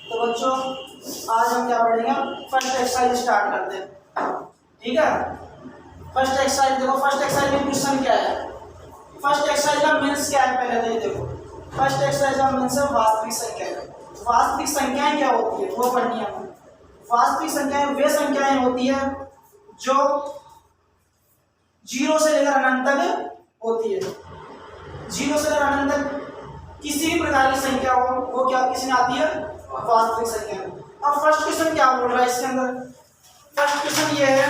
तो बच्चों आज हम क्या पढ़ेंगे, फर्स्ट एक्सरसाइज स्टार्ट करते हैं। ठीक है, फर्स्ट एक्सरसाइज देखो, फर्स्ट एक्सरसाइज में क्वेश्चन क्या है, फर्स्ट एक्सरसाइज का मीन्स क्या है पहले तो ये देखो। फर्स्ट एक्सरसाइज का मीन्स है वास्तविक संख्या। वास्तविक संख्याएं क्या होती है वो पढ़नी है हमें। वास्तविक संख्याएं वे संख्याएं होती है जो 0 से लेकर अनंत तक होती है। 0 से लेकर अनंत तक किसी भी प्रकार की संख्या हो वो क्या किसमें आती है, वास्तविक संख्या। अब फर्स्ट क्वेश्चन क्या बोल रहा है इसके अंदर, फर्स्ट क्वेश्चन ये है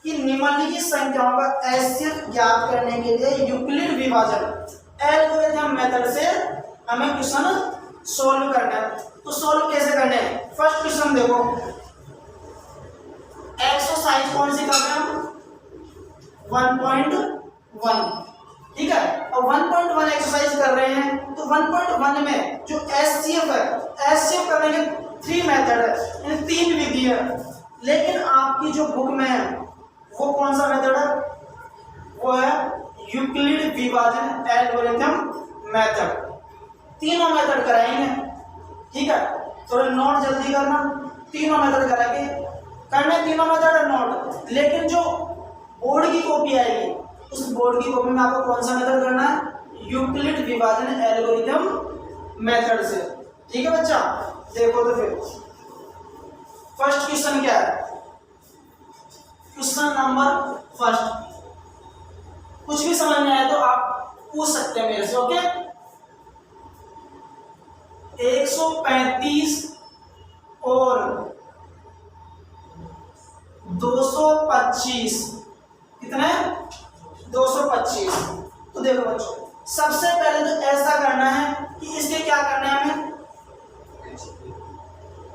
कि निम्नलिखित संख्याओं का एलसीएम ज्ञात करने के लिए यूक्लिड विभाजन एल्गोरिथम मेथड से हमें क्वेश्चन सोल्व करना है। तो सोल्व कैसे करने हैं, फर्स्ट क्वेश्चन देखो, एक्सरसाइज कौन सी कर रहे हैं हम, 1.1। ठीक है, और 1.1 एक्सरसाइज कर रहे हैं तो 1.1 में जो एचसीएफ है, एचसीएफ करने के 3 मेथड है, यानी 3 विधि है। लेकिन आपकी जो बुक में है वो कौन सा मेथड है, वो है यूक्लिड विभाजन एल्गोरिथम मेथड। तीनों मेथड कराएंगे। ठीक है, थोड़ा नोट जल्दी करना, तीनों मेथड कराएंगे, करने तीनों मेथड है नोट। लेकिन जो बोर्ड की कॉपी आएगी उस बोर्ड की कॉपी में आपको कौन सा मेथड करना है, यूक्लिड विभाजन एल्गोरिथम मेथड से। ठीक है बच्चा, देखो तो फिर फर्स्ट क्वेश्चन क्या है, क्वेश्चन नंबर फर्स्ट। कुछ भी समझ में आए तो आप पूछ सकते हैं मेरे से। ओके, 135 और 225 कितने, 225। तो देखो बच्चों, सबसे पहले तो ऐसा करना है कि इसके क्या करना है हमें,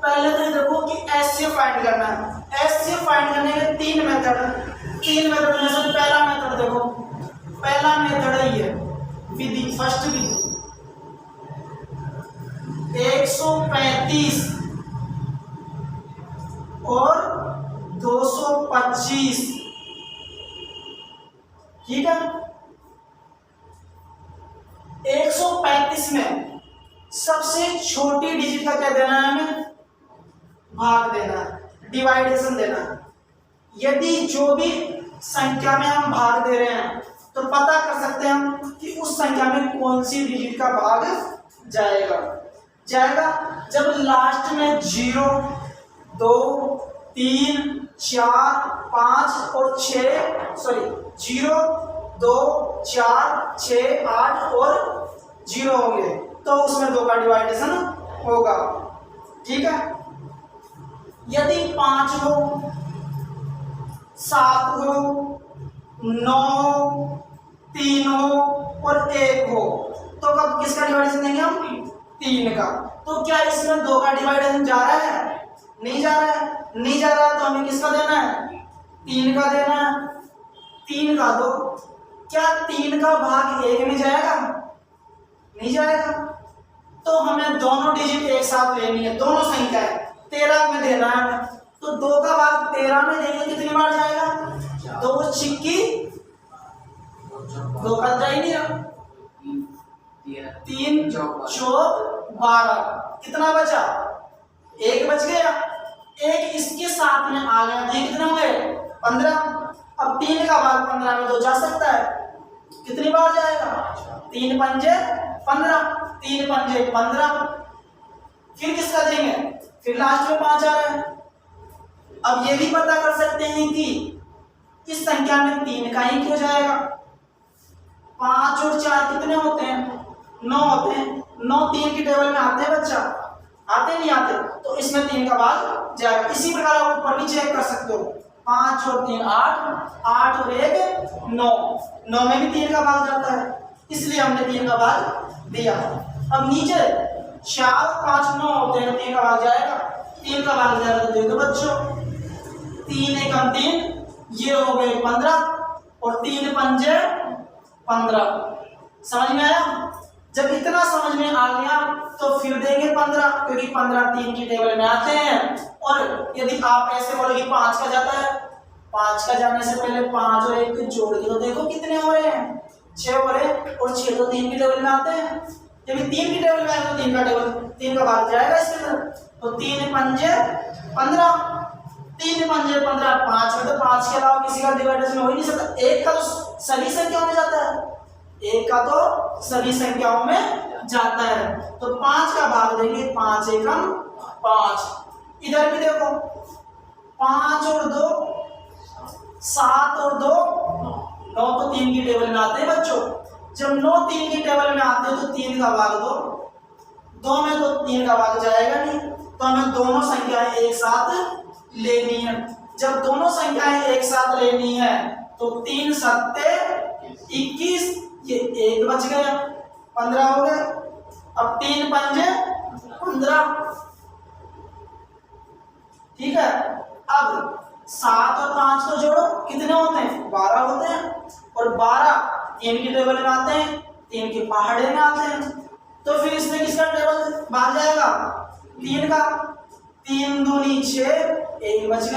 पहले तो देखो कि एचसीएफ फाइंड करना है। एचसीएफ फाइंड करने के 3 मेथड है। 3 मेथड में से पहला मेथड देखो, पहला मेथड है ये विधि, फर्स्ट विधि 135 और 225। ठीक है, 135 में सबसे छोटी डिजिट का क्या देना है हमें, भाग देना है, डिवाइडेशन देना है। यदि जो भी संख्या में हम भाग दे रहे हैं तो पता कर सकते हैं हम कि उस संख्या में कौन सी डिजिट का भाग जाएगा जब लास्ट में 0, 2, 3, 4, 5 और 6, सॉरी 0, 2, 4, 6, 8 और 0 होंगे तो उसमें 2 का डिवाइडेशन होगा। ठीक है, यदि 5 हो, 7 हो, 9 हो, 3 हो और 1 हो तो कब किसका डिवाइडेशन देंगे हम, 3 का। तो क्या इसमें 2 का डिवाइडेशन जा रहा है, नहीं जा रहा है, नहीं जा रहा है तो हमें किसका देना है, 3 का देना है। 3 का दो, क्या 3 का भाग 1 में जाएगा, नहीं जाएगा। तो हमें दोनों डिजिट एक साथ लेनी है, दोनों संख्या है, 13 में देना है। तो 2 का भाग 13 में देंगे कितनी बार जाएगा, 2 छिक्की 2 का जा ही नहीं रहा, 3 चौक 12, कितना बचा, 1 बच गया। 1 इसके साथ में आ गया, ये कितने हो गए, 15। अब 3 का भाग 15 में 2 जा सकता है, कितनी बार जाएगा, 3 पंजे 15, 3 पंजे 15। फिर किसका देंगे, फिर लास्ट में 5 आ रहा है। अब ये भी पता कर सकते हैं कि इस संख्या में 3 का ही क्यों जाएगा। 5 और 4 कितने होते हैं, 9 होते हैं। 9 3 की टेबल में आते हैं बच्चा, आते नहीं आते, तो इसमें 3 का भाग जाएगा। इसी प्रकार आप ऊपर भी चेक कर सकते हो, 5 और 3 8, 8 और 1 9, 9 में भी 3 का भाग जाता है, इसलिए हमने 3 का भाग दिया। अब नीचे 4 5 9 होते हैं, 3 का भाग जाएगा, 3 का भाग जाएगा तो देखो बच्चों, 3 1 3, ये हो गए 15 और 3 पंजे 15। समझ में आया। जब इतना समझ में आ गया तो फिर देंगे 15, क्योंकि 15 3 की टेबल में आते हैं। और यदि आप ऐसे बोले कि 5 का जाता है, 5 का जाने से पहले 5 और 1 जोड़ के तो देखो कितने हो रहे हैं, 6 हो रहे, और 6 तो 3 की टेबल में आते हैं। जब 3 की टेबल में आए तो 3 का भाग जाएगा इसके अंदर। तो 3 पंजे 15, 3 पंजे 15, 5 में तो 5 के अलावा किसी का डिवाइडेशन हो ही नहीं सकता। एक का तो सभी संख्याओं में जाता है, एक का तो सभी संख्याओं में जाता है। तो 5 का भाग देंगे, 5 एकम 5। इधर भी देखो 5 और 2 7 और 2 9, तो 3 की टेबल में आते हैं बच्चों। जब 9 3 की टेबल में आते हैं तो 3 का भाग 2 में तो 3 का भाग जाएगा नहीं, तो हमें दोनों संख्याएं एक साथ लेनी है। जब दोनों संख्याएं एक साथ लेनी है तो 3 सत्ते 21, ये एक बच गया, 15 हो गए। अब 3 पंजे 15, ठीक है। अब 7 और 5 को जोड़ो, कितने होते हैं? 12 होते हैं। और 12 3 की टेबल में आते हैं, 3 के पहाड़े में आते हैं। तो फिर इसमें किसका टेबल भाग जाएगा? 3 का। 3 दूनी 6, एक बच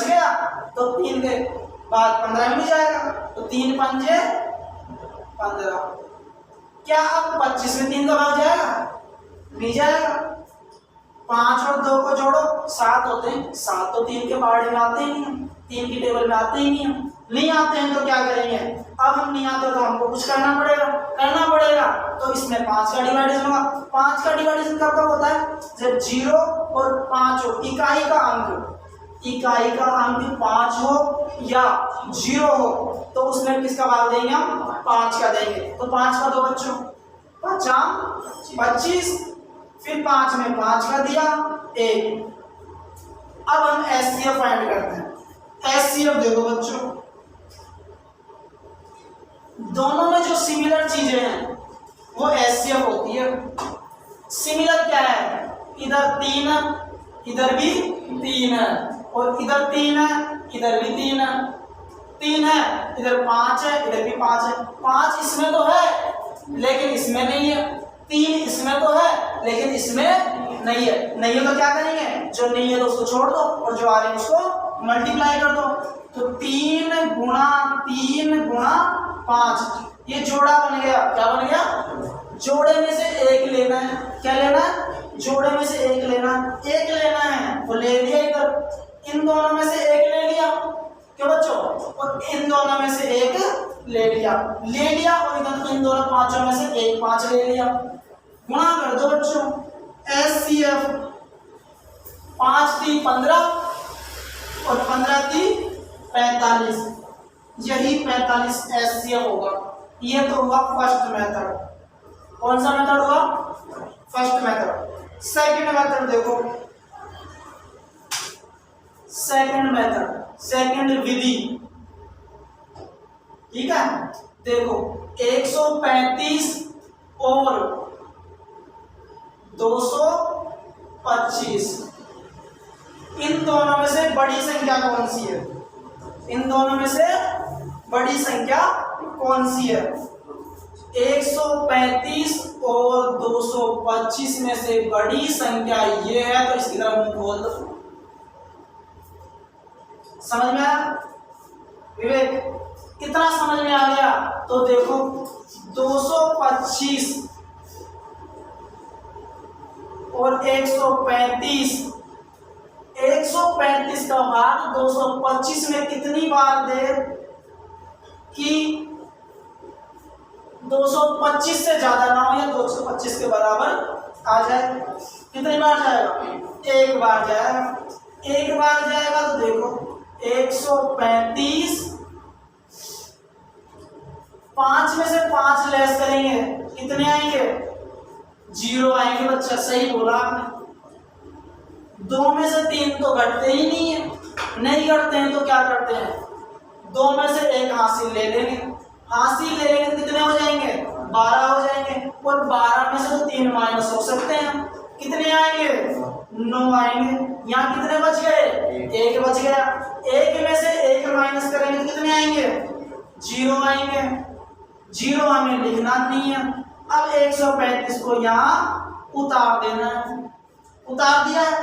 गया तो 3 के बाद 15 में जाएगा, तो 3 पंजे 15। क्या अब 25 में 3 का भाग जाएगा? नहीं जाएगा। 5 और 2 को जोड़ो, 7 होते हैं। 7 तो 3 के पहाड़े में आते ही नहीं, 3 की टेबल में आते ही नहीं आते हैं तो क्या करेंगे? अब हम नहीं आते तो हमको कुछ करना पड़ेगा। तो इसमें 5 का डिवाइडेशन होगा। 5 का डिवाइडेशन कब होता है? जब 0 और 5 हो, इकाई का अंक 5 हो या 0 हो, तो उसमें किसका भाग देंगे? हम 5 का देंगे। तो 5 का दो बच्चों, 5 25, फिर 5 में 5 का दिया 1। अब हम एचसीएफ फाइंड करते हैं। एचसीएफ देखो बच्चों, दोनों में जो सिमिलर चीजें हैं वो एचसीएफ होती है। सिमिलर क्या है? इधर 3 है, इधर भी 3 है, और इधर 3 है, इधर भी 3 है। 3 है, इधर 5 है, इधर भी 5 है। 5 इसमें तो है लेकिन इसमें नहीं है, 3 इसमें तो है लेकिन इसमें नहीं है तो क्या करेंगे? जो नहीं है तो उसको छोड़ दो और जो आ रहे हैं उसको मल्टीप्लाई कर दो। तो 3 गुणा 5, ये जोड़ा बन गया। क्या बन गया? जोड़े में से एक लेना है। क्या लेना है? जोड़े में से एक लेना है। तो ले लिया इधर, इन दोनों में से एक ले लिया, क्यों बच्चों? और इन दोनों में से एक ले लिया और इधर इन दोनों पांचों में से एक 5 ले लिया। गुणा कर दो बच्चों। एचसीएफ 5 3 15 और 15 3 45, यही 45 एचसीएफ होगा। ये तो हुआ फर्स्ट मेथड। कौन सा मेथड हुआ? First method. सेकंड मेथड देखो, सेकंड विधि, ठीक है। देखो 135 और 225, इन दोनों में से बड़ी संख्या कौन सी है? 135 और 225 में से बड़ी संख्या ये है, तो इसकी तरफ मुंह खोल दो। समझ में आया विवेक? कितना समझ में आ गया? तो देखो 225 और 135 का भाग 225 में कितनी बार दे कि 225 से ज्यादा ना हो या 225 के बराबर आ जाए? कितनी बार जाएगा? एक बार जाएगा। तो देखो 135, 5 में से 5 लेस करेंगे, कितने आएंगे? 0 आएंगे बच्चा, सही बोला आपने। 2 में से 3 तो घटते ही नहीं घटते हैं, तो क्या करते हैं? 2 में से 1 हासिल ले लेंगे तो कितने हो जाएंगे? 12 हो जाएंगे। और 12 में से तो 3 माइनस हो सकते हैं, कितने आएंगे? 9 आएंगे। यहाँ कितने बच गए? 1 बच गया। 1 में से 1 माइनस करेंगे तो कितने आएंगे? 0 आएंगे। 0 हमें लिखना नहीं है। अब 135 को यहाँ उतार देना है, उतार दिया है।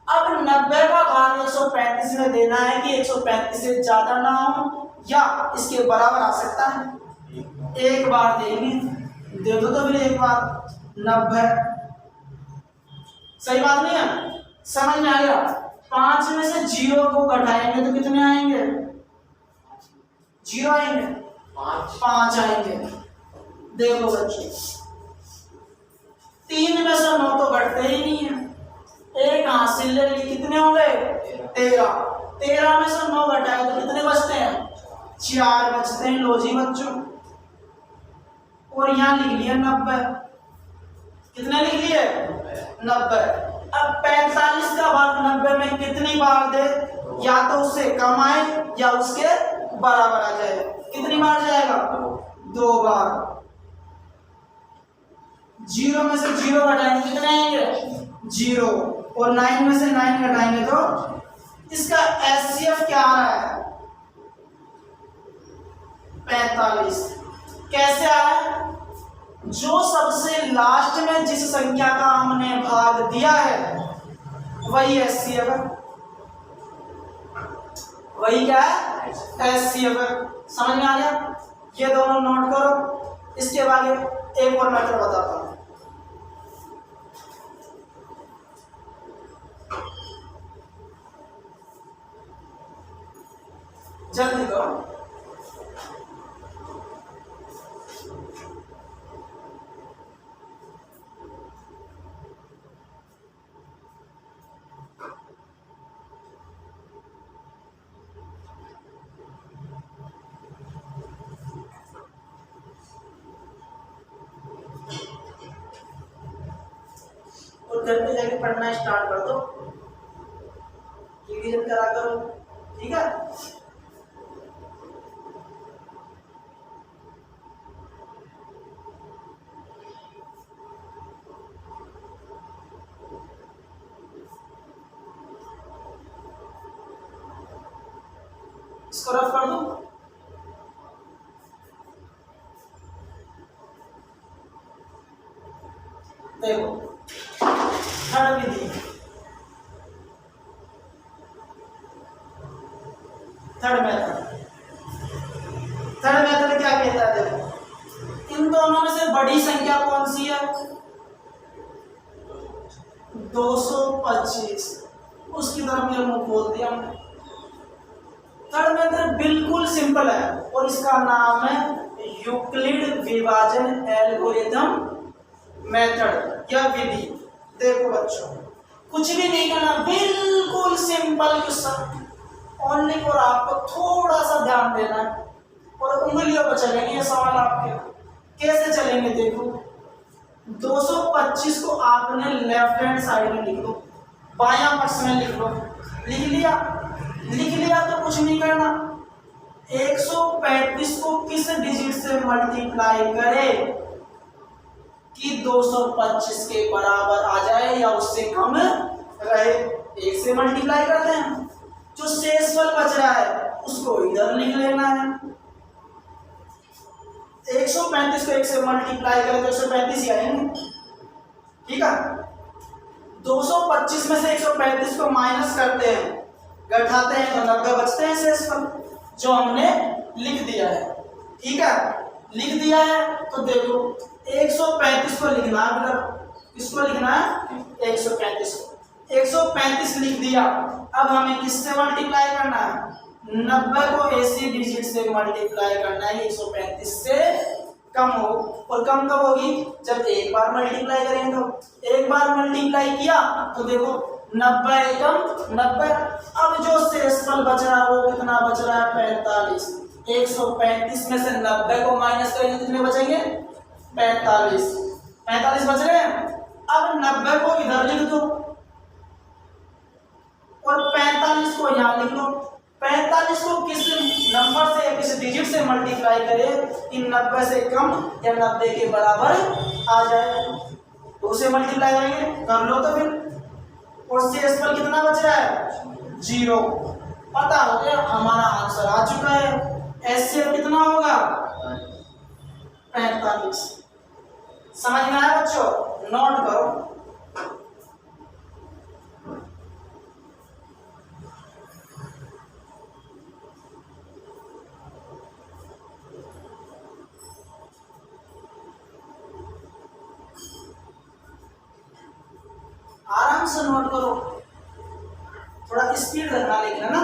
अब 90 का भाग 135 में देना है कि 135 से ज्यादा ना हो या इसके बराबर आ सकता है। एक बार देंगे, दे दो तो फिर एक बार 90 सही बात नहीं है? समझ में आ गया? 5 में से 0 को घटाएंगे तो कितने आएंगे? 0 आएंगे, 5 आएंगे। देखो बच्चे 3 में से 9 तो घटते ही नहीं है, एक हासिल ले ली, कितने हो गए? 13। 13 में से 9 घटाए तो कितने बचते हैं? 4 बचते हैं। लो जी बच्चों, और यहाँ लिख लिया 90। कितने लिख लिए? 90। अब 45 का भाग 90 में कितनी बार दे? या तो उससे कम आए या उसके बराबर आ जाए। कितनी बार जाएगा? 2 बार। 0 में से 0 घटाएंगे कितने आएंगे? 0। और 9 में से 9 घटाएंगे तो इसका एचसीएफ क्या आ रहा है? 45। कैसे आ रहा है? जो सबसे लास्ट में जिस संख्या का हमने भाग दिया है वही एचसीएफ है। वही क्या है? एचसीएफ है। समझ में आ गया? ये दोनों नोट करो। इसके बाद एक और मेथड बताता हूं। जल्दी करो। और घर पे जाके पढ़ना स्टार्ट कर दो, रिवीजन करा करो, ठीक है? इसको रफ कर दो। देखो थर्ड विधि, थर्ड मेथड क्या कहता है? देखो इन दोनों में से बड़ी संख्या कौन सी है? 225। उसकी तरफ मेरा मुंह खोल दिया हमने। थर्ड मेथड बिल्कुल सिंपल है और इसका नाम है यूक्लिड विभाजन एल्गोरिथम मेथड या विधि। देखो बच्चों कुछ भी नहीं करना, बिल्कुल सिंपल क्वेश्चन ओनली, और आपको थोड़ा सा ध्यान देना है और उंगलियों पर चलेंगे ये सवाल आपके। कैसे चलेंगे? देखो 225 को आपने लेफ्ट हैंड साइड में लिख लो, बायां पक्ष में लिख लो। लिख लिया? लिख लिया तो कुछ नहीं करना। 135 को किस डिजिट से मल्टीप्लाई करे कि 225 के बराबर आ जाए या उससे कम रहे? 1 से मल्टीप्लाई करते हैं, जो शेषफल बच रहा है उसको इधर लिख लेना है। 135 को 1 से मल्टीप्लाई करें तो 135 ही आएंगे, ठीक है? 225 में से 135 को माइनस करते हैं, घटाते हैं तो 90 बचते हैं शेषफल, जो हमने लिख दिया है, ठीक है? लिख दिया है तो देखो 135 को लिखना है, मतलब इसको लिखना है 135 को। 135 लिख दिया। अब हमें किससे मल्टीप्लाई करना है? 90 को ऐसी डिजिट से मल्टीप्लाई करना है 135 से कम हो। और कम कब होगी? जब एक बार मल्टीप्लाई करेंगे। तो एक बार मल्टीप्लाई किया तो देखो 90 एकम 90। अब जो शेषफल बच रहा है वो कितना बच रहा है? 45। 135 में से 90 को माइनस करेंगे कितने बचेंगे? 45। 45 बच रहे हैं। अब 90 को इधर लिख दो और 45 को यहाँ लिख लो। 45 को किस नंबर से या किस डिजिट से मल्टीप्लाई करें कि 90 से कम या 90 के बराबर आ जाए? तो उसे मल्टीप्लाई करेंगे, कर लो तो फिर। और शेषफल कितना बच रहा है? 0। पता हो गया, हमारा आंसर आ चुका है। एचसीएफ कितना होगा? 45। समझ में आया बच्चों? नोट करो। आ रहा आराम से नोट करो, थोड़ा स्पीड रखना लेकिन, है ना।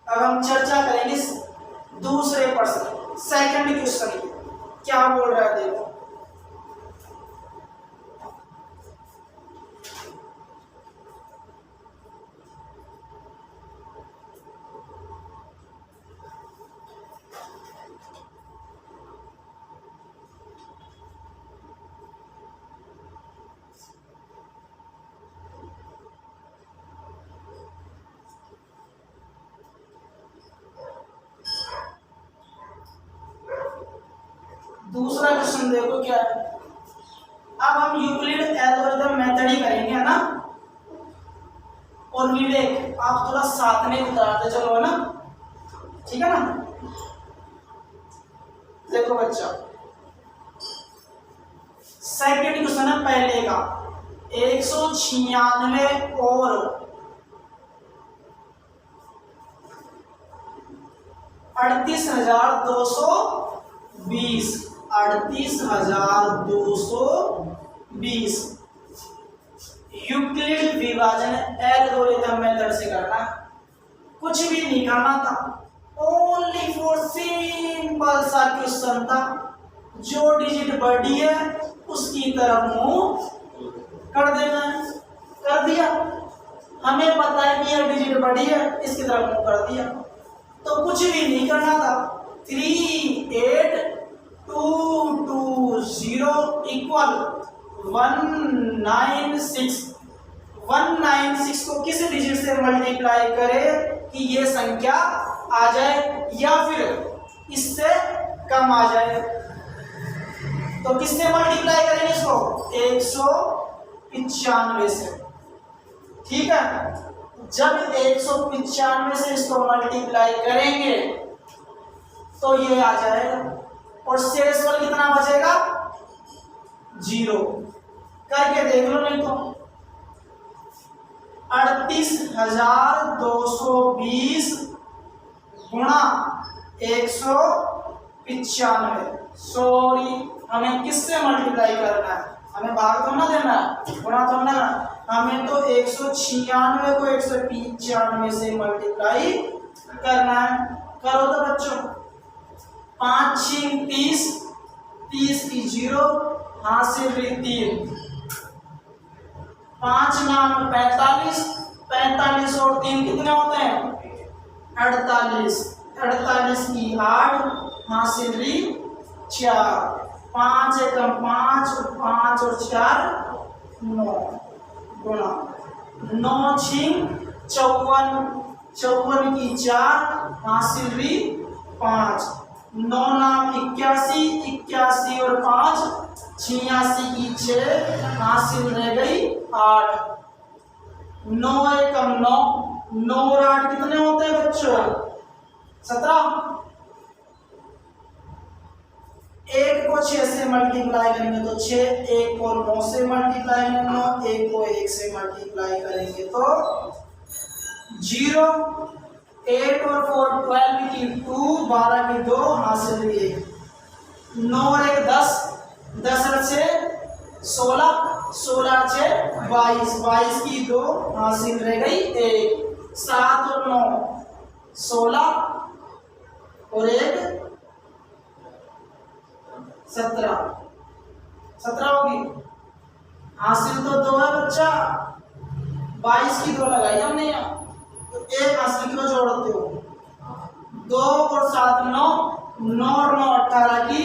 अब हम चर्चा करेंगे दूसरे प्रश्न, सेकंड क्वेश्चन की। क्या बोल रहा है देखो, दूसरा क्वेश्चन देखो क्या है। अब हम यूक्लिड एल्गोरिथम मेथड ही करेंगे, है ना। और विवेक आप थोड़ा साथ में उतारते चलो, है ना, ठीक है ना। देखो बच्चा, सेकंड क्वेश्चन है पहले का, 196 और 38,220, 38,220 यूक्लिड विभाजन एल्गोरिथम मेथड से करना। कुछ भी नहीं करना था, ओनली फॉर सिंपल सा क्वेश्चन था, जो डिजिट बड़ी है उसकी तरफ मुंह कर देना है। कर दिया, हमें पता है कि यह डिजिट बड़ी है, इसकी तरफ मुंह कर दिया, तो कुछ भी नहीं करना था। 38,220 इक्वल 196। 196 को किस डिजिट से मल्टीप्लाई करे कि ये संख्या आ जाए या फिर इससे कम आ जाए। तो किससे मल्टीप्लाई करेंगे इसको, 195 से, ठीक है। जब 195 से इसको मल्टीप्लाई करेंगे तो ये आ जाएगा, और शेषफल कितना बचेगा, 0। करके देख लो, नहीं तो 38,220 गुणा 195। सॉरी, हमें किससे मल्टीप्लाई करना है, हमें भाग तो ना देना है, गुणा तो ना, हमें तो 196 को 195 से मल्टीप्लाई करना है। करो तो बच्चों, 5 6 30, 30 की 0, हासिल 3, 5 नाम 45, 45 और 3 कितने होते हैं, 48, 48 की 8, हासिल 4, 5 एकम 5, 5 और 4 9, गुणा 9 6 54, 54 की 4, हासिल 5, 9 नाम 81, 81 और 5 86 की 6, हासिल रह गई 8, 9 एकम 9, 9 और 8 कितने होते हैं बच्चों, 17। एक को 6 से मल्टीप्लाई करेंगे तो 6, एक को 9 से मल्टीप्लाई करेंगे 9, एक को 1 से मल्टीप्लाई करेंगे तो 0, 8 और 4 12 की 2, 12 की 2, हासिल 1, 9 और 1 10, 10 और 6 16, 16 6 22, 22 की 2, हासिल रह गई 1, 7 और 9 16 और 1 17, 17 होगी, हासिल तो 2 है बच्चा, 22 की 2 लगाई हमने यहाँ, तो 1 हासिल क्यों जोड़ते हो, 2 और 7 9, 9 और 9 18 की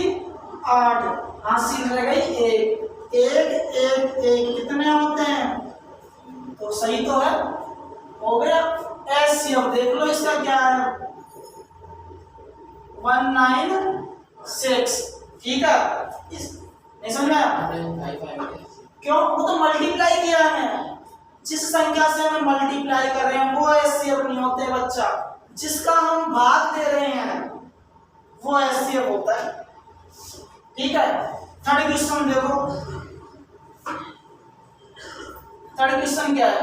8, हासिल रह गई 1, 1 1 1 कितने होते हैं, तो सही तो है, हो गया। एलसीएम देख लो इसका क्या है, 196, ठीक है। नहीं समझ में आया, क्यों, वो तो मल्टीप्लाई किया है, जिस संख्या से हम मल्टीप्लाई कर रहे हैं वो एचसीएफ नहीं होते बच्चा, जिसका हम भाग दे रहे हैं वो एचसीएफ होता है, ठीक है। थर्ड क्वेश्चन देखो, थर्ड क्वेश्चन क्या है,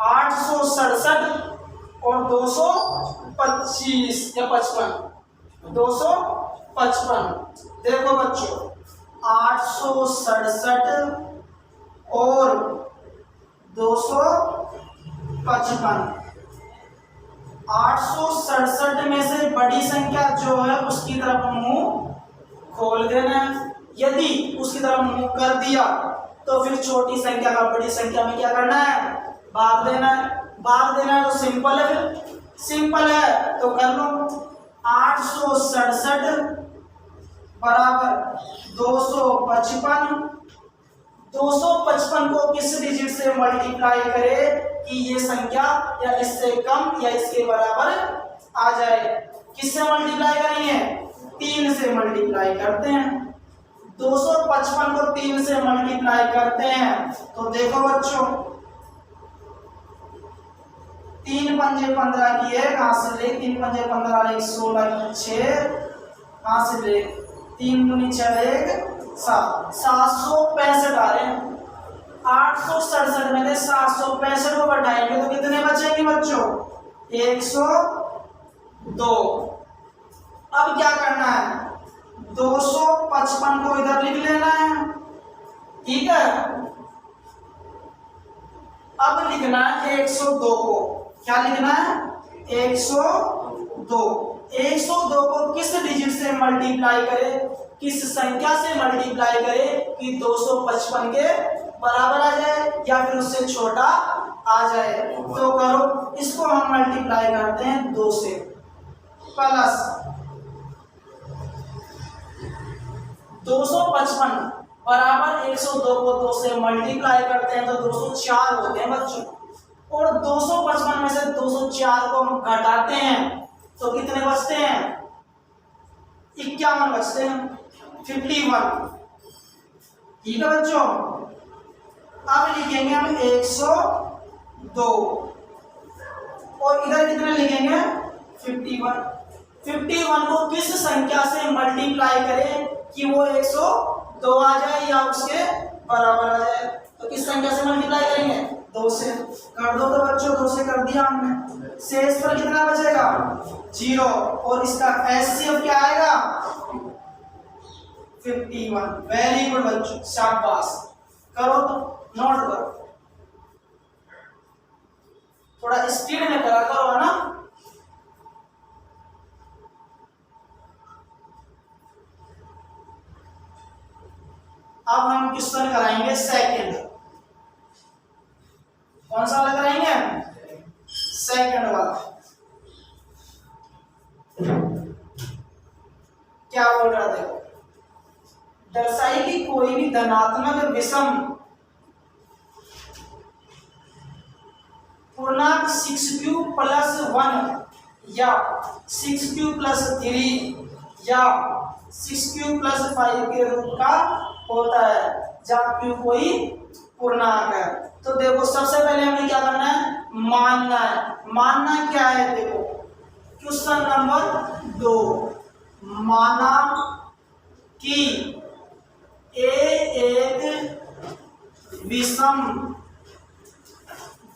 867 और 216, 225 या 55, 255। देखो बच्चों 867 और 255, 867 में से बड़ी संख्या जो है उसकी तरफ मुंह खोल देना है। यदि उसकी तरफ मुंह कर दिया तो फिर छोटी संख्या का बड़ी संख्या में क्या करना है, भाग देना है। भाग देना है तो सिंपल है, फिर सिंपल है तो कर लो। 867 बराबर 255, 255 को किस डिजिट से मल्टीप्लाई करे कि ये संख्या या इससे कम या इसके बराबर आ जाए। किससे मल्टीप्लाई करेंगे, 3 से मल्टीप्लाई करते हैं। 255 को 3 से मल्टीप्लाई करते हैं तो देखो बच्चों 3 पंजे 15 की है, कहां से ले, 3 पंजे 15 एक 16 की 6, कहां से ले, 3 दूनी 6 1 7, 765 आ रहे हैं। 867 में से 765 को घटाएंगे तो कितने बचेंगे बच्चों, 102। अब क्या करना है, 255 को इधर लिख लेना है, ठीक है। अब लिखना है 102 को, क्या लिखना है, 102। 102 को किस डिजिट से मल्टीप्लाई करे, किस संख्या से मल्टीप्लाई करे कि 255 के बराबर आ जाए या फिर उससे छोटा आ जाए। तो करो, इसको हम मल्टीप्लाई करते हैं 2 से, प्लस 255 बराबर 102 को 2 से मल्टीप्लाई करते हैं तो 204 होते हैं बच्चों। और 255 में से 204 को हम घटाते हैं तो कितने बचते हैं, 51 बचते हैं, 51। ठीक है बच्चों। अब लिखेंगे हम 102 और इधर कितने लिखेंगे, 51। 51 को किस संख्या से मल्टीप्लाई करें कि वो 102 आ जाए या उसके बराबर आ जाए। तो किस संख्या से मल्टीप्लाई करेंगे, 2 से। कर दो तो बच्चों, 2 से कर दिया हमने। शेष पर कितना बचेगा, 0। और इसका एचसीएफ क्या आएगा, 51। वेरी गुड बच्चों, शाबाश। करो तो, नोट करो, थोड़ा स्पीड में करा करो, है ना। अब हम क्वेश्चन कराएंगे सेकंड। कौन सा वाला कराएंगे, सेकंड वाला। क्या बोल रहा, देखो, दर्शाई कि कोई भी धनात्मक विषम पूर्णांक 6q + 1 या 6q + 3 या 6q + 5 के रूप का होता है जब q कोई पूर्णांक है। तो देखो सबसे पहले हमें क्या करना है, मानना है। मानना क्या है, देखो क्वेश्चन नंबर 2, माना कि ए एक विषम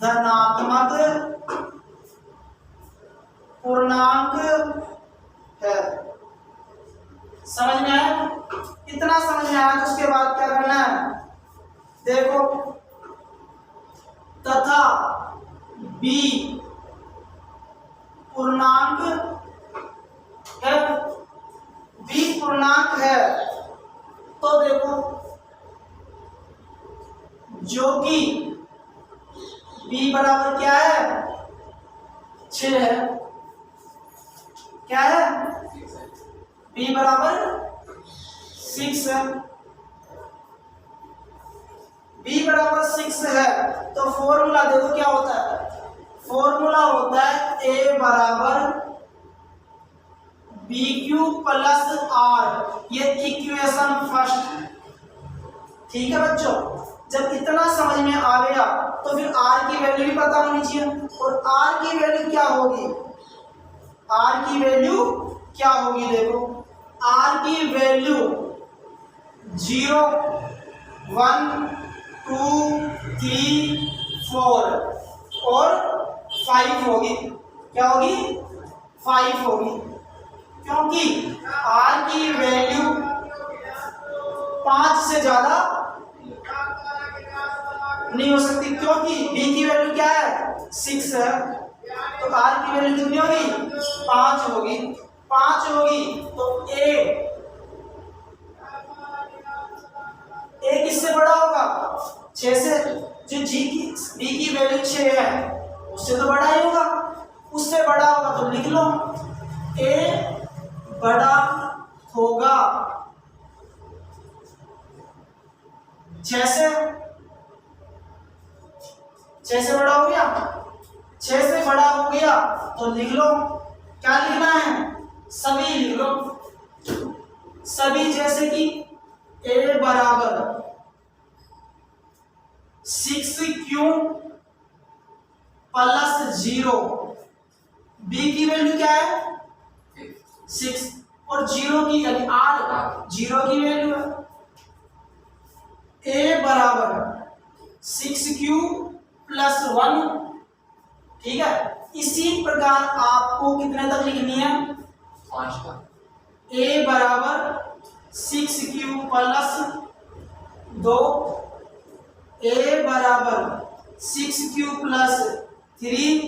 धनात्मक पूर्णांक है। समझ में आया, इतना समझ में आया तो उसके बाद क्या करना है, देखो, तथा बी पूर्णांक है, बी पूर्णांक है तो देखो जो कि b बराबर क्या है, 6 है। क्या है, b बराबर 6 है। b बराबर 6 है तो फॉर्मूला देखो क्या होता है, फॉर्मूला होता है a बराबर BQ + R। ये इक्वेशन फर्स्ट। ठीक है बच्चों, जब इतना समझ में आ गया तो फिर R की वैल्यू भी पता होनी चाहिए। और R की वैल्यू क्या होगी, R की वैल्यू क्या होगी, देखो R की वैल्यू 0 1 2 3 4 और 5 होगी। क्या होगी, 5 होगी, क्योंकि r की वैल्यू 5 से ज्यादा नहीं हो सकती, क्योंकि b की वैल्यू क्या है 6 है, तो r की वैल्यू कितनी होगी 5 होगी। 5 होगी तो a किससे बड़ा होगा 6 से, जो b की वैल्यू 6 है उससे तो बड़ा ही होगा, उससे बड़ा होगा तो लिख लो a बड़ा होगा 6 से। 6 से बड़ा हो गया, 6 से बड़ा हो गया तो लिख लो, क्या लिखना है सभी लिख लो, सभी, जैसे कि a बराबर 6q प्लस 0, b की वैल्यू क्या है 6 और 0 की यानी r 0 की वैल्यू है, a बराबर 6q प्लस 1, ठीक है। इसी प्रकार आपको कितने तक लिखनी है 5 का, a बराबर 6q प्लस 2, a बराबर 6q प्लस 3,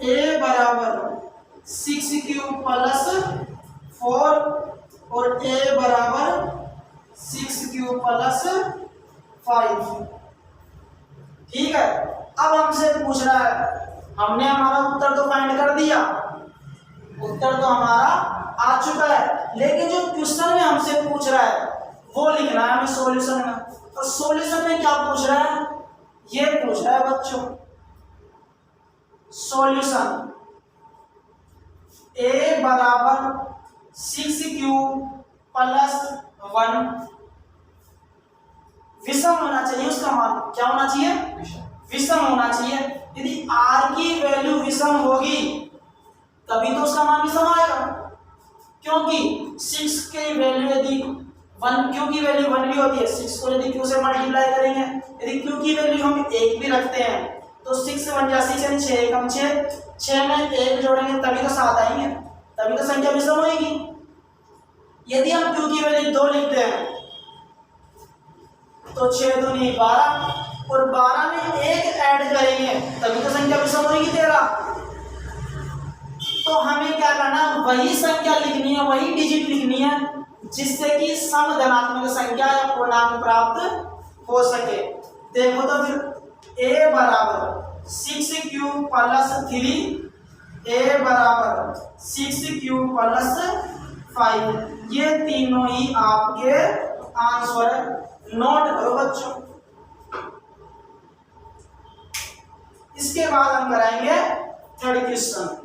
a बराबर 6q प्लस 4 और a बराबर 6q प्लस 5, ठीक है। अब हमसे पूछ रहा है, हमने हमारा उत्तर तो फाइंड कर दिया, उत्तर तो हमारा आ चुका है, लेकिन जो क्वेश्चन में हमसे पूछ रहा है वो लिखना है हमें सॉल्यूशन में। और सॉल्यूशन में क्या पूछ रहा है, ये पूछ रहा है बच्चों सॉल्यूशन a बराबर 6q प्लस 1 विषम होना चाहिए, उसका मान क्या होना चाहिए विषम होना चाहिए। यदि r की वैल्यू विषम होगी तभी तो उसका मान विषम आएगा, क्योंकि 6 की वैल्यू यदि 1 q की वैल्यू 1 भी होती है, 6 को यदि q से मल्टीप्लाई करेंगे, यदि q की वैल्यू हम 1 भी रखते हैं तो 6 से 1 जा 6 यानी 6 एकम 6 में 1 जोड़ेंगे तभी तो 7 आएंगे, तभी तो संख्या विषम होगी। यदि हम q की वैल्यू 2 लिखते हैं तो 6 दूनी 12 और 12 में 1 ऐड करेंगे तभी तो संख्या विषम होगी 13। तो हमें क्या करना है, वही संख्या लिखनी है, वही डिजिट लिखनी है जिससे कि सम धनात्मक संख्या या पूर्णांक प्राप्त हो सके। देखो तो फिर a बराबर 6q प्लस 3, a बराबर 6q प्लस 5, ये तीनों ही आपके आंसर नोट करो बच्चों। इसके बाद हम कराएंगे थर्ड क्वेश्चन।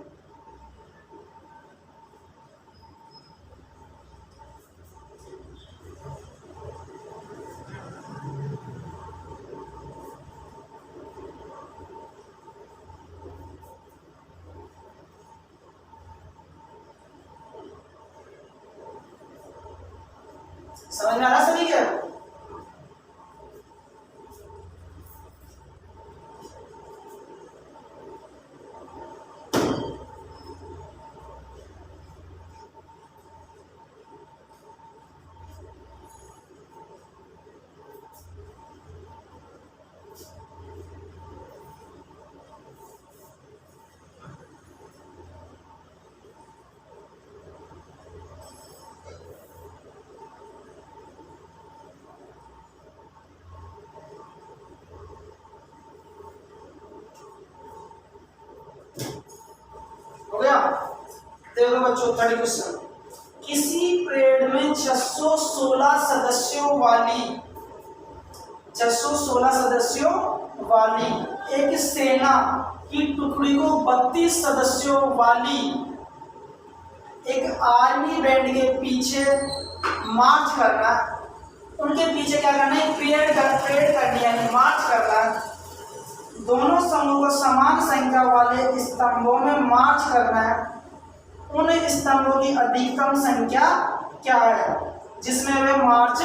समझ में आ रहा सभी क्या? हो गया? देखो बच्चों थर्ड क्वेश्चन, किसी परेड में 616 सदस्यों वाली एक सेना की टुकड़ी को 32 सदस्यों वाली एक आर्मी बैंड के पीछे मार्च करना, उनके पीछे क्या करना है, परेड करनी है, मार्च करना है। दोनों समूह को समान संख्या वाले स्तंभों में मार्च करना है। उन स्तंभों की अधिकतम संख्या क्या है जिसमें वे मार्च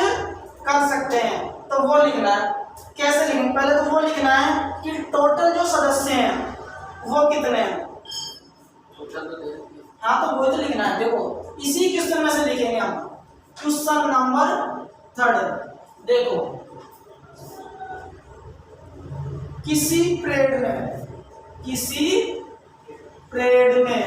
कर सकते हैं, तो वो लिखना है। कैसे लिखेंगे, पहले तो वो लिखना है कि टोटल जो सदस्य हैं वो कितने हैं, टोटल हाँ तो वो तो लिखना है। देखो इसी क्वेश्चन में से लिखेंगे हम क्वेश्चन नंबर 3। देखो किसी पीरियड में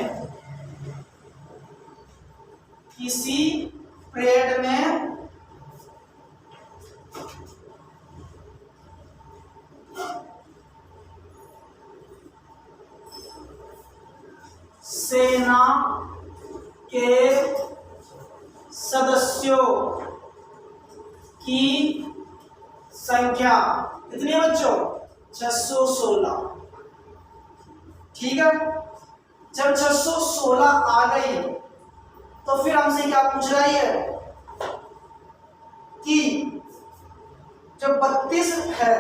सेना के सदस्यों की संख्या कितनी है बच्चों? 616। ठीक है, जब 616 आ गई तो फिर हमसे क्या पूछ रही है कि जो 32 है,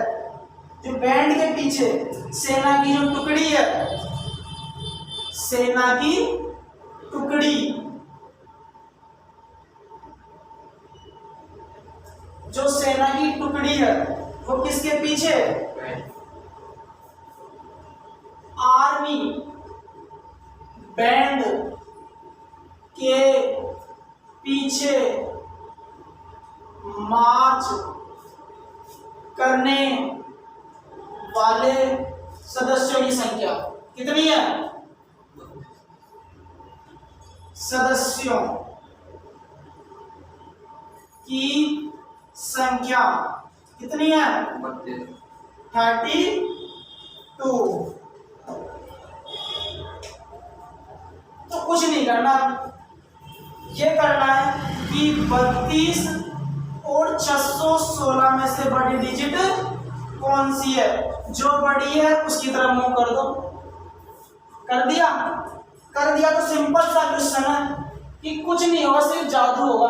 जो बैंड के पीछे सेना की जो टुकड़ी है, सेना की टुकड़ी जो सेना की टुकड़ी है वो किसके पीछे? आर्मी बैंड के पीछे मार्च करने वाले सदस्यों की संख्या कितनी है? सदस्यों की संख्या कितनी है? 32। तो कुछ नहीं करना, ये करना है कि 32 और 616 में से बड़ी डिजिट कौन सी है? जो बड़ी है उसकी तरफ मुंह कर दो। कर दिया? कर दिया तो सिंपल सा क्वेश्चन है कि कुछ नहीं होगा, सिर्फ जादू होगा।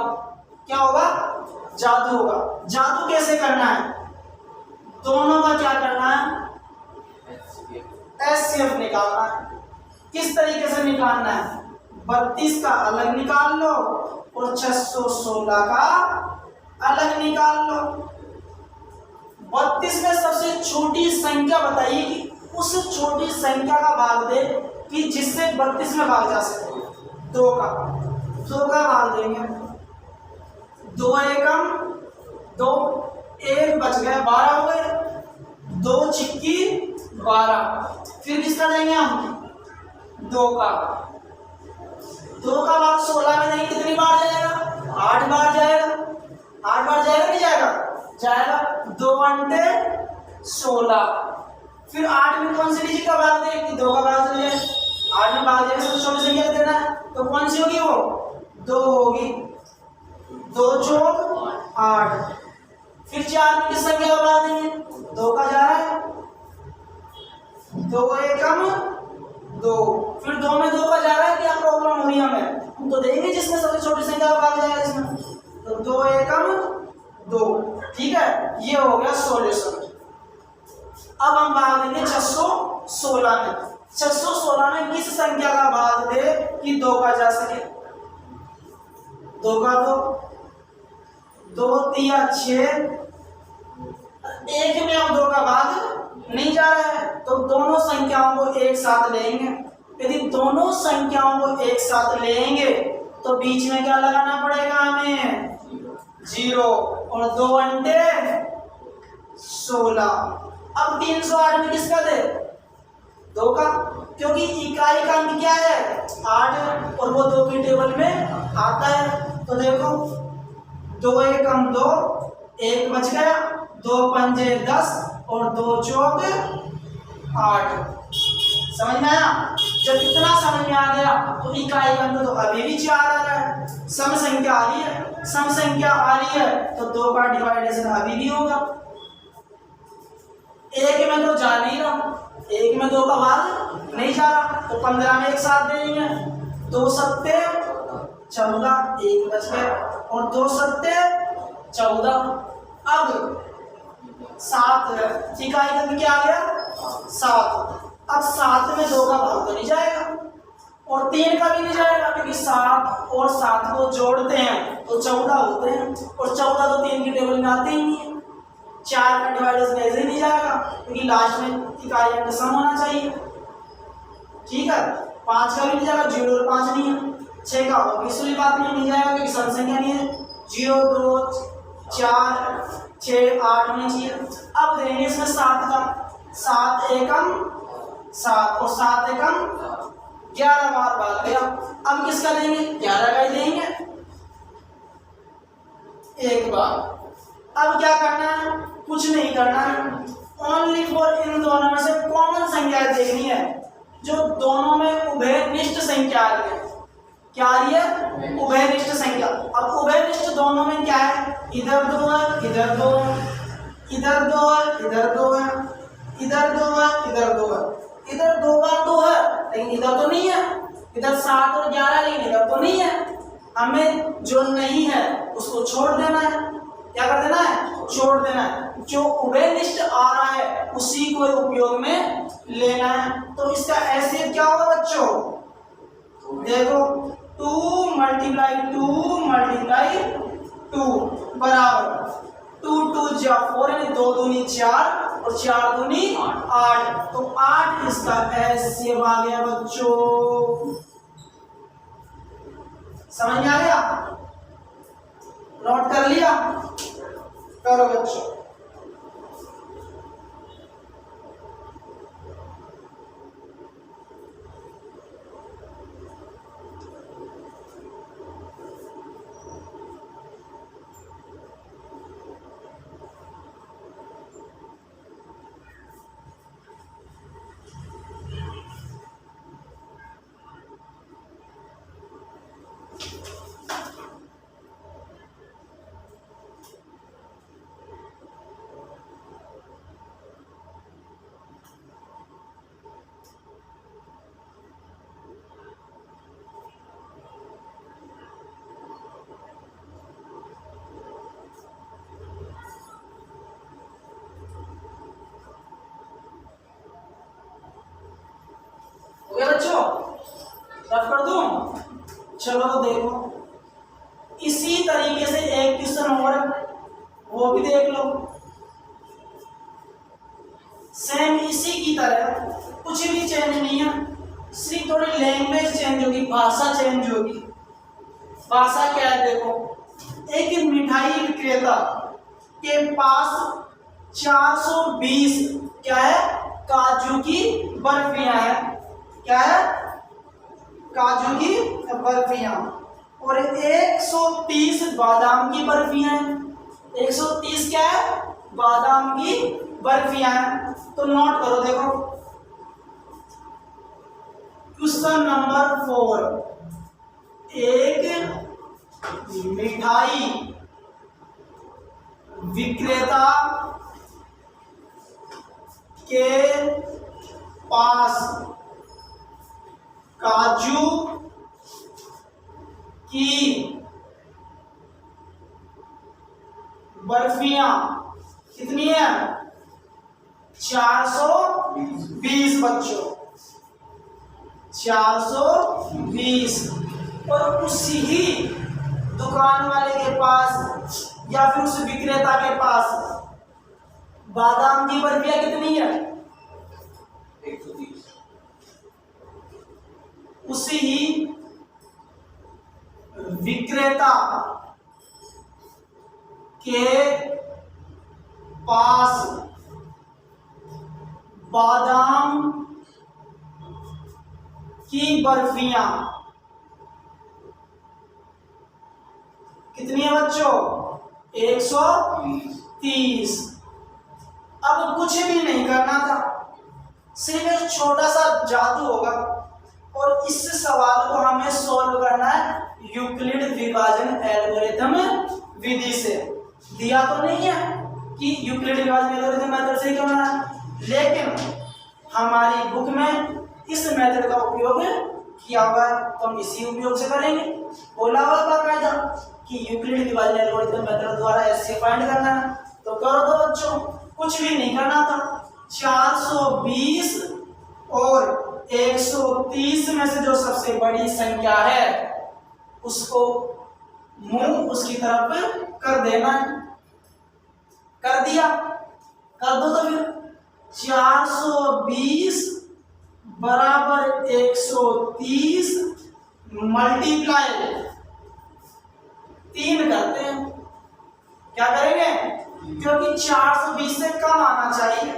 क्या होगा? जादू होगा। जादू कैसे करना है? दोनों का क्या करना है? HCF निकालना है। किस तरीके से निकालना है? 32 का अलग निकाल लो और 616 का अलग निकाल लो। 32 में सबसे छोटी संख्या बताइए कि उस छोटी संख्या का भाग दे कि जिससे 32 में भाग जा सके। 2 का भाग देंगे। 2 एकम 2, 1 बच गया, 12 हो गए। 2 छिक्की 12। फिर किसका देंगे हम? 2 का भाग 16 में नहीं, कितनी बार जाएगा? 8 बार जाएगा। 8 बार जाएगा नहीं जाएगा? जाएगा। 2 अंटे 16। फिर 8 में कौन सी डिजिट का भाग दें? 2 का भाग चलिए। 8 में भाग देने से छोटी संख्या देना है, तो कौन सी होगी? वो 2 होगी। 2 चौक 8। फिर 4 में किस संख्या का भाग देंगे? 2 का जा रहा है। 2 एकम 2। फिर 2 में 2 का जा रहा है। क्या प्रॉब्लम हो रही है हमें? हम तो देंगे जिसमें सबसे छोटी संख्या का भाग जाएगा इसमें। तो 2 एकम 2। ठीक है, ये हो गया सॉल्यूशन। अब हम भाग देंगे 616 में। 616 में किस संख्या का भाग दे कि 2 का जा सके? 2 का 2 3 6। 1 में अब 2 का भाग नहीं जा रहा है, तो दोनों संख्याओं को एक साथ लेंगे। यदि दोनों संख्याओं को एक साथ लेंगे तो बीच में क्या लगाना पड़ेगा हमें? 0। और 2 अंटे 16। अब 308 में किसका दे? 2 का, क्योंकि इकाई का अंक क्या है? 8 और वो 2 की टेबल में आता है। तो देखो 2 एकम 2, 1 बच गया। 2 पंजे 10 और 2 चौक 8। समझ में आया? जब इतना समझ में आ गया तो इकाई का अंक तो अभी भी 4 आ रहा है। सम संख्या आ रही है। सम संख्या आ रही है तो 2 का डिवाइडेशन अभी भी होगा। 1 में तो जा नहीं रहा, 1 में 2 का भाग नहीं जा रहा, तो 15 में एक साथ देंगे। 2 सत्ते 14, 1 बच गया। और 2 सत्ते 14। अब 7 इकाई का क्या आ गया? 7। अब 7 में 2 का भाग तो नहीं जाएगा और 3 का भी नहीं जाएगा, क्योंकि 7 और 7 को जोड़ते हैं तो 14 होते हैं, और 14 तो 3 की टेबल में आते ही नहीं है। 4 का डिवाइडर ऐसे ही नहीं जाएगा, क्योंकि लास्ट में इकाई का सम होना चाहिए। ठीक है, 5 का भी नहीं जाएगा, 0 और 5 नहीं है। 6 का ऑब्वियसली बात नहीं जाएगा क्योंकि सम संख्या नहीं है। 0 2 4 6 8 होनी चाहिए। अब देंगे इसमें 7 का, 7 एकम 7 और 7 एकम 11 बार भाग गया। अब किसका देंगे? 11 का ही देंगे एक बार। अब क्या करना है? कुछ नहीं करना है, ओनली फॉर इन दोनों में से कॉमन संख्या देखनी है जो दोनों में उभयनिष्ठ संख्या आ रही है। क्या आ रही है? उभयनिष्ठ संख्या। अब उभयनिष्ठ दोनों में क्या है? इधर 2 है, इधर 2 है, इधर 2 है, इधर 2 है, इधर 2 है, इधर 2 है। इधर 2 बार 2 है लेकिन इधर तो नहीं है। इधर 7 और 11 लेकिन इधर तो नहीं है। हमें जो नहीं है उसको छोड़ देना है। क्या कर देना है? छोड़ देना है। जो उभयनिष्ठ आ रहा है उसी को उपयोग में लेना है। तो इसका हैसियत क्या होगा बच्चों? देखो 2 मल्टीप्लाई 2 बराबर 2 2 जा 4 यानी 2 दूनी 4 और 4 दूनी 8। तो 8 इसका हैसियत आ गया बच्चों। समझ में आ गया? नोट कर लिया? करो बच्चों। बच्चों रफ कर दूं? चलो देखो, इसी तरीके से एक क्वेश्चन और वो भी देख लो। सेम इसी की तरह, कुछ भी चेंज नहीं है, सिर्फ थोड़ी लैंग्वेज चेंज होगी, भाषा चेंज होगी। भाषा क्या है? देखो, एक मिठाई विक्रेता के पास 420 क्या है? काजू की बर्फियां हैं। क्या है? काजू की बर्फियां। और 130 बादाम की बर्फियां हैं। 130 क्या है? बादाम की बर्फियां हैं। तो नोट करो, देखो क्वेश्चन नंबर 4, एक मिठाई विक्रेता के पास काजू की बर्फियां कितनी है? 420 बच्चों, 420। और उसी ही दुकान वाले के पास या फिर उस विक्रेता के पास बादाम की बर्फियां कितनी है? 130। उसी ही विक्रेता के पास बादाम की बर्फियां कितनी है बच्चों? 130। अब कुछ भी नहीं करना था, सिर्फ एक छोटा सा जादू होगा और इस सवाल को हमें सॉल्व करना है यूक्लिड विभाजन एल्गोरिथम विधि से। दिया तो नहीं है कि यूक्लिड विभाजन एल्गोरिथम मेथड से क्यों ना, लेकिन हमारी बुक में इस मेथड का उपयोग किया हुआ है तो हम इसी उपयोग से करेंगे। बोला हुआ बाकायदा कि यूक्लिड विभाजन एल्गोरिथम मेथड द्वारा ऐसे फाइंड करना है। तो करो तो बच्चों, कुछ भी नहीं करना था। 420 और 130 में से जो सबसे बड़ी संख्या है उसको मुंह उसकी तरफ कर देना है। कर दिया? कर दो तो फिर 420 बराबर 130 मल्टीप्लाई 3 करते हैं। क्या करेंगे? क्योंकि 420 से कम आना चाहिए।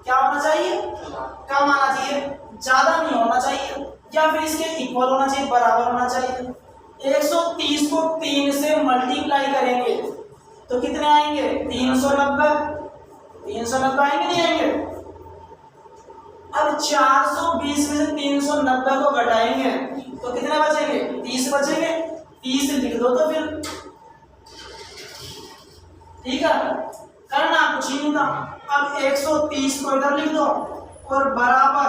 क्या होना चाहिए? कम आना चाहिए, ज्यादा नहीं होना चाहिए, या फिर इसके इक्वल होना चाहिए, बराबर होना चाहिए। 130 को 3 से मल्टीप्लाई करेंगे तो कितने आएंगे? 390। 390 आएंगे, नहीं आएंगे? अब 420 में से 390 को घटाएंगे तो कितने बचेंगे? 30 बचेंगे। 30 लिख दो तो फिर, ठीक है, करना कुछ ही नहीं था। अब 130 को इधर लिख दो और बराबर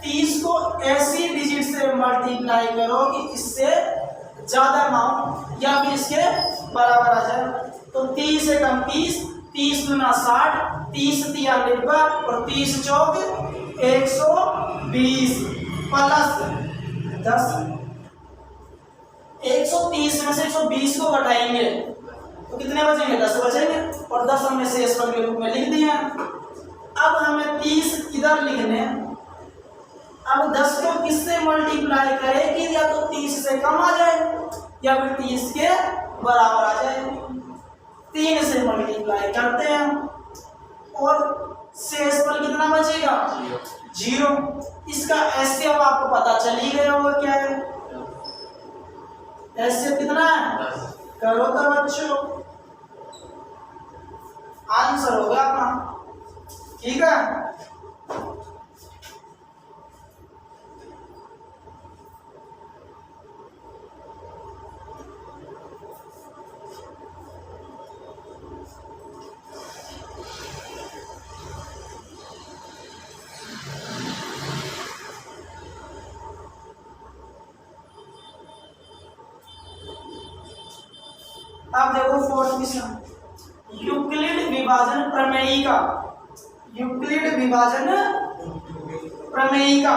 30 को ऐसी डिजिट से मल्टीप्लाई करो कि इससे ज्यादा ना हो या फिर इसके बराबर आ जाए। तो 30 से कम 30, 30 दूना 60, 30 तिया 90 और 30 चौक 120 प्लस 10। 130 में से 120 को घटाएंगे तो कितने बचेंगे? 10 बचेंगे, और 10 हमने शेष वर्ग के रूप में लिख दिया। अब हमें 30 इधर लिखने हैं। अब 10 को किससे मल्टीप्लाई करें कि या तो 30 से कम आ जाए या फिर 30 के बराबर आ जाए। 3 से मल्टीप्लाई करते हैं और शेष पर कितना बचेगा? 0। इसका ऐसे अब आपको पता चल ही गया होगा क्या है। ऐसे कितना है? करो तो बच्चों, आंसर होगा अपना, ठीक है। अब देखो 4th क्वेश्चन, यूक्लिड विभाजन प्रमेयिका। यूक्लिड विभाजन प्रमेयिका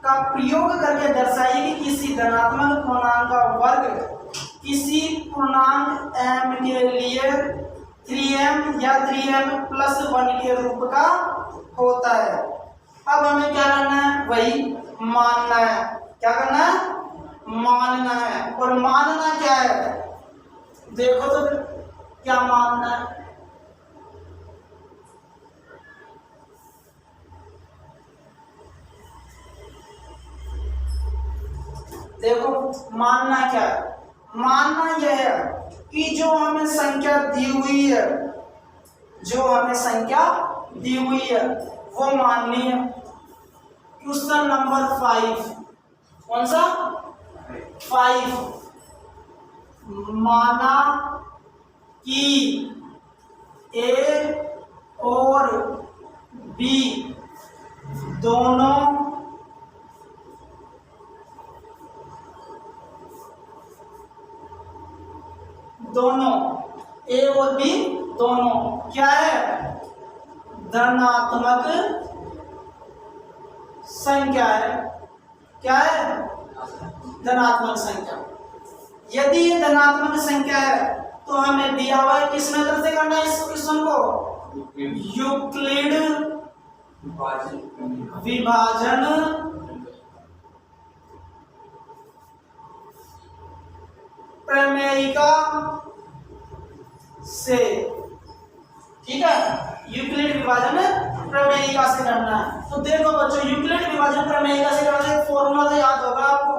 का प्रयोग करके दर्शाइए कि किसी धनात्मक पूर्णांक का वर्ग किसी पूर्णांक m के लिए 3m या 3m+1 के रूप का होता है। अब हमें क्या करना है? वही मानना है। क्या करना है? मानना है। और मानना क्या है? देखो तो क्या मानना है। देखो मानना क्या है? मानना यह है कि जो हमें संख्या दी हुई है, जो हमें संख्या दी हुई है वो माननी है। क्वेश्चन नंबर 5, कौन सा? 5, माना कि A और B दोनों A और B दोनों क्या है? धनात्मक संख्या है। क्या है? धनात्मक संख्या। यदि ये धनात्मक संख्या है तो हमें दिया हुआ है किस मेथड से करना है इस क्वेश्चन को? यूक्लिड विभाजन प्रमेयिका से, ठीक है। यूक्लिड विभाजन प्रमेयिका से करना है। तो देखो बच्चों, यूक्लिड विभाजन प्रमेयिका से करना है, फॉर्मूला तो याद होगा आपको,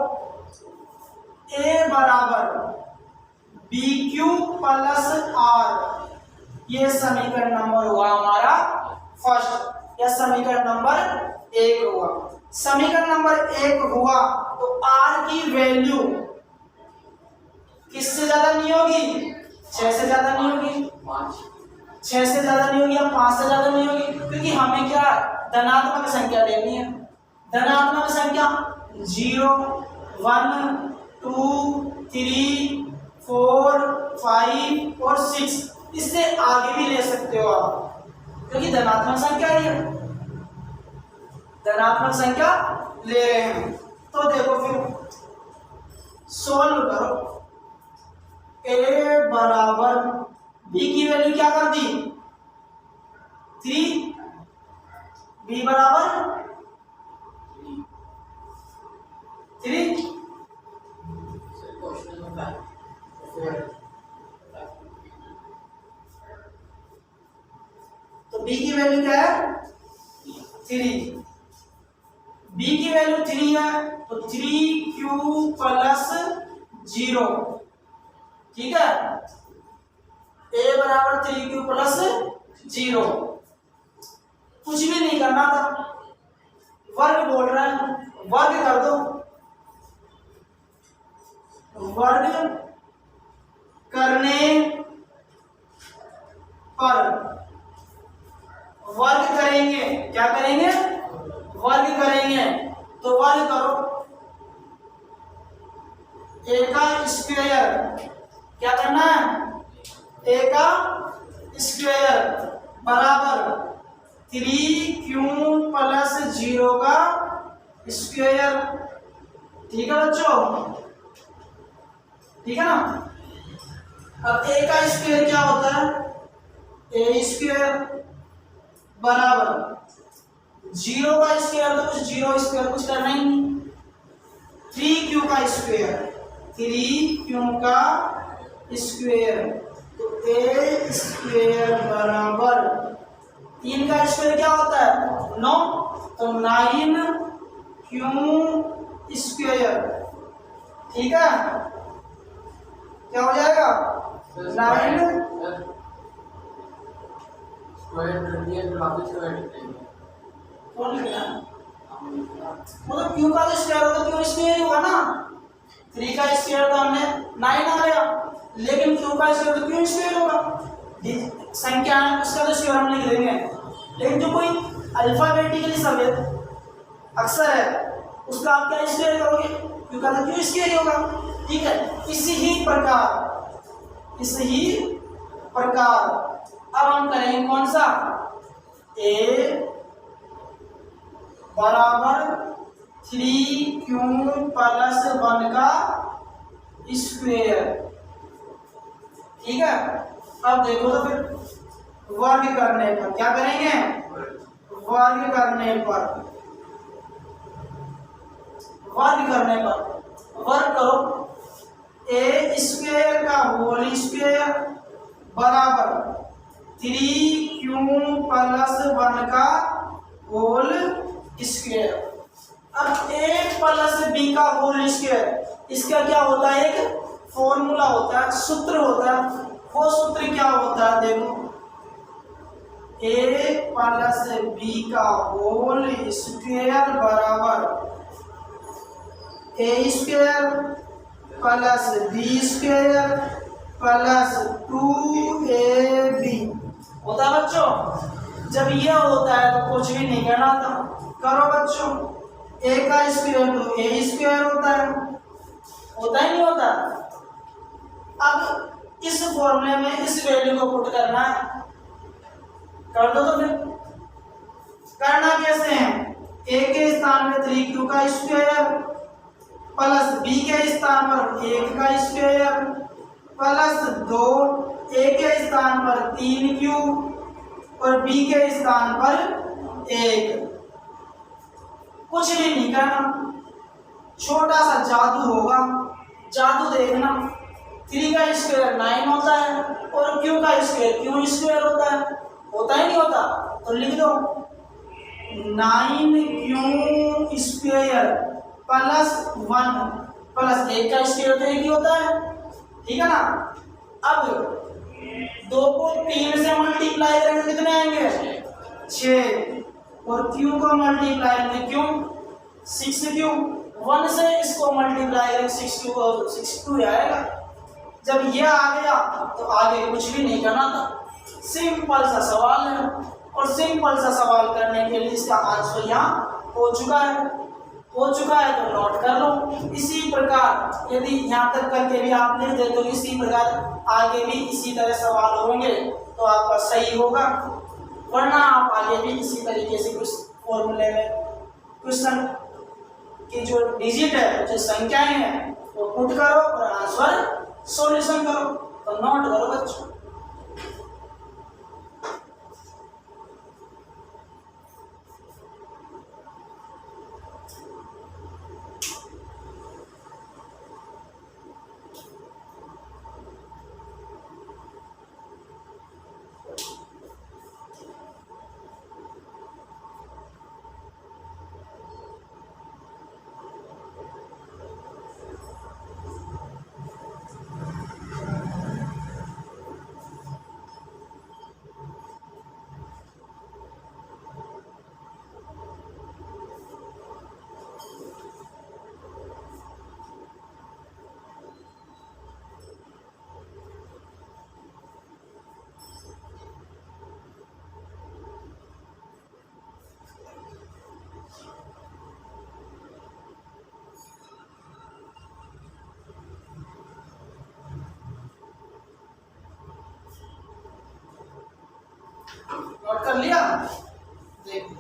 A बराबर BQ प्लस R। ये समीकरण नंबर हुआ हमारा फर्स्ट, या समीकरण नंबर 1 हुआ। समीकरण नंबर 1 हुआ तो R की वैल्यू किससे ज्यादा नहीं होगी? 6 से ज्यादा नहीं होगी, 6 से ज्यादा नहीं होगी या 5 से ज्यादा नहीं होगी, क्योंकि हमें क्या धनात्मक संख्या लेनी है। धनात्मक संख्या 0, 1, 2, 3, 4, 5 और 6, इससे आगे भी ले सकते हो आप, क्योंकि धनात्मक संख्या ही है, धनात्मक संख्या ले रहे हैं। तो देखो फिर सोल्व करो। A बराबर B की वैल्यू क्या कर दी? 3 बी बराबर 3 तो बी की वैल्यू क्या है 3, बी की वैल्यू 3 है तो 3q प्लस 0, ठीक है, a बराबर 3q प्लस 0, कुछ भी नहीं करना था, वर्ग बोल रहा है, वर्ग कर दो, वर्ग करने पर, वर्ग करेंगे, क्या करेंगे, वर्ग करेंगे, तो वर्ग करो a का स्क्वायर, क्या करना है, a का स्क्वायर बराबर 3q प्लस 0 का स्क्वायर, ठीक है बच्चों, ठीक है ना। अब a का स्क्वायर क्या होता है, a स्क्वायर बराबर 0 का स्क्वायर, तो कुछ 0 स्क्वायर कुछ करना ही नहीं, 3q का स्क्वायर, 3q का स्क्वायर, तो a स्क्वायर बराबर 3 का स्क्वायर क्या होता है 9, तो 9q स्क्वायर, ठीक है, क्या हो जाएगा 9 कौन लिखा, मतलब क्यू का स्क्वायर होगा, क्यू स्क्वायर होगा ना, 3 का स्क्वायर तो हमने 9 आ गया, लेकिन क्यू का स्क्वायर तो क्यू स्क्वायर होगा, संख्या है उसका तो स्क्वायर हम लिख देंगे, लेकिन जो कोई अल्फाबेटिकली शब्द अक्षर है उसका आप क्या स्क्वायर करोगे, क्यू का तो क्यू स्क्वायर होगा, ठीक है। इसी ही प्रकार अब हम करेंगे कौन सा, a बराबर 3q प्लस 1 का स्क्वायर, ठीक है। अब देखो तो फिर वर्ग करने पर क्या करेंगे, वर्ग करने पर, वर्ग करने पर वर्ग करो a स्क्वायर का होल स्क्वायर बराबर 3q प्लस 1 का होल स्क्वायर। अब a प्लस b का होल स्क्वायर, इसका क्या होता है, एक फॉर्मूला होता है, सूत्र होता है, वो सूत्र क्या होता है देखो, a प्लस b का होल स्क्वायर बराबर a square plus B square plus 2ab होता है बच्चों। जब यह होता है तो कुछ भी नहीं करना था, करो बच्चों, a का स्क्वायर तो a स्क्वायर होता है ही नहीं होता। अब इस फॉर्मूले में इस वैल्यू को पुट करना है, कर दो तो फिर करना कैसे है, a के स्थान में 3q का स्क्वायर प्लस b के स्थान पर 1 का स्क्वायर प्लस 2, a के स्थान पर 3q और b के स्थान पर 1, कुछ भी नहीं करना, छोटा सा जादू होगा, जादू देखना, 3 का स्क्वायर 9 होता है और q का स्क्वायर q स्क्वायर होता है ही नहीं होता, तो लिख दो 9q स्क्वायर प्लस 1 प्लस 1 का स्क्वायर तो 1 ही होता है, ठीक है ना। अब 2 को 3 से मल्टीप्लाई करेंगे कितने आएंगे 6, और q को मल्टीप्लाई करेंगे क्यों 6q, 1 से इसको मल्टीप्लाई करेंगे 6q और 6q आएगा। जब ये आ गया तो आगे कुछ भी नहीं करना था, सिंपल सा सवाल है, और सिंपल सा सवाल करने के लिए इसका आंसर यहाँ हो चुका है तो नोट कर लो। इसी प्रकार यदि यहाँ तक करके भी आप लिख दे तो इसी प्रकार आगे भी इसी तरह सवाल होंगे तो आपका सही होगा, वरना आप आगे भी इसी तरीके से कुछ फॉर्मूले में क्वेश्चन की जो डिजिट है, जो संख्याएं हैं वो पुट करो और आंसर सॉल्यूशन करो, तो नोट करो बच्चों। नोट कर लिया? देखो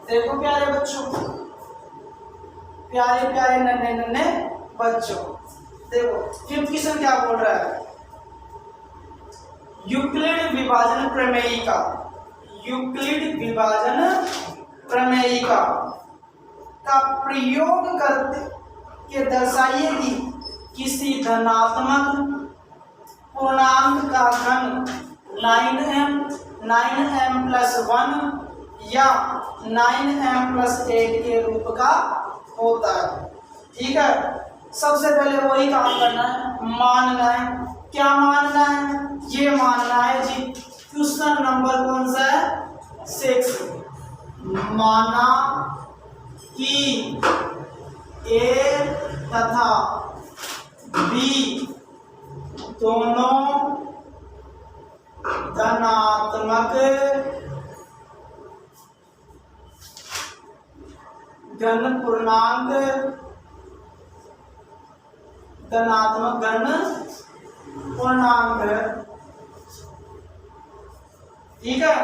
देखो प्यारे बच्चों, प्यारे प्यारे नन्हे नन्हे बच्चों, देखो फिफ्थ क्वेश्चन क्या बोल रहा है? यूक्लिड विभाजन प्रमेयिका, यूक्लिड विभाजन प्रमेयिका का प्रयोग करते के दर्शाइए कि किसी धनात्मक पूर्णांक का घन 9m+1 या 9m+8 के रूप का होता है। ठीक है, सबसे पहले वही काम करना है, मानना है। क्या मानना है? ये मानना है जी, क्वेश्चन नंबर कौन सा है? 6। माना कि ए तथा बी दोनों धनात्मक घन पूर्णांक, धनात्मक घन पूर्णांक है। ठीक है,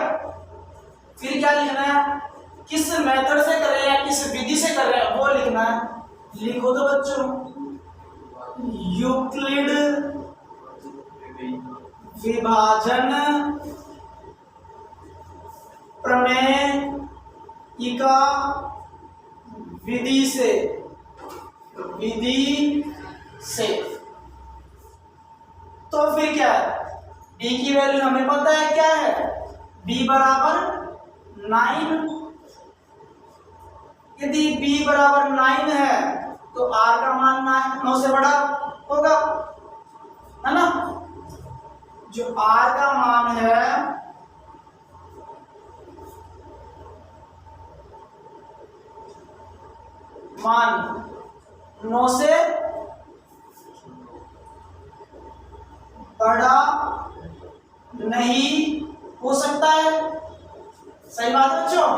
फिर क्या लिखना है? किस मेथड से कर रहे हैं, किस विधि से कर रहे हैं, वो लिखना है। लिखो तो बच्चों, यूक्लिड विभाजन प्रमेयिका विधि से, विधि से। तो फिर क्या है? b की वैल्यू हमें पता है क्या है? b बराबर 9। यदि b बराबर 9 है तो r का मान 9 से बड़ा होगा, है ना? जो r का मान है मान 9 से बड़ा नहीं हो सकता है। सही बात बच्चों?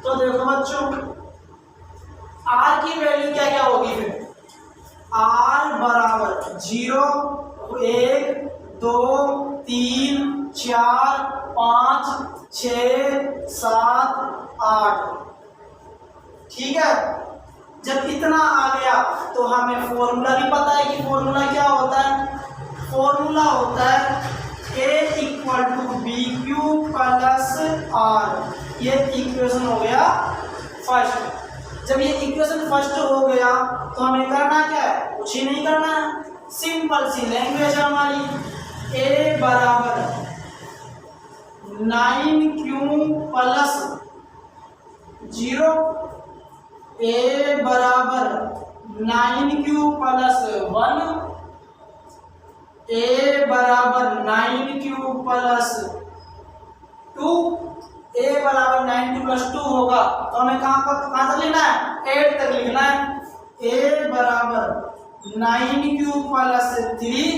तो देखो बच्चों, r की वैल्यू क्या क्या होगी फिर? r बराबर 0, 1, 2, 3, 4, 5, 6, 7, 8। ठीक है, जब इतना आ गया तो हमें फॉर्मूला भी पता है कि फॉर्मूला क्या होता है? फॉर्मूला होता है A = BQ + R। ये इक्वेशन हो गया फर्स्ट। जब ये इक्वेशन फर्स्ट हो गया तो हमें करना क्या है? कुछ ही नहीं करना है, सिंपल सी लैंग्वेज है हमारी। A बराबर 9Q + 0, A बराबर 9Q + 1, A बराबर 9Q + 2। A बराबर 9Q + 2 होगा तो हमें कहाँ तक लिखना है? 8 तक लिखना है। A बराबर 9Q + 3,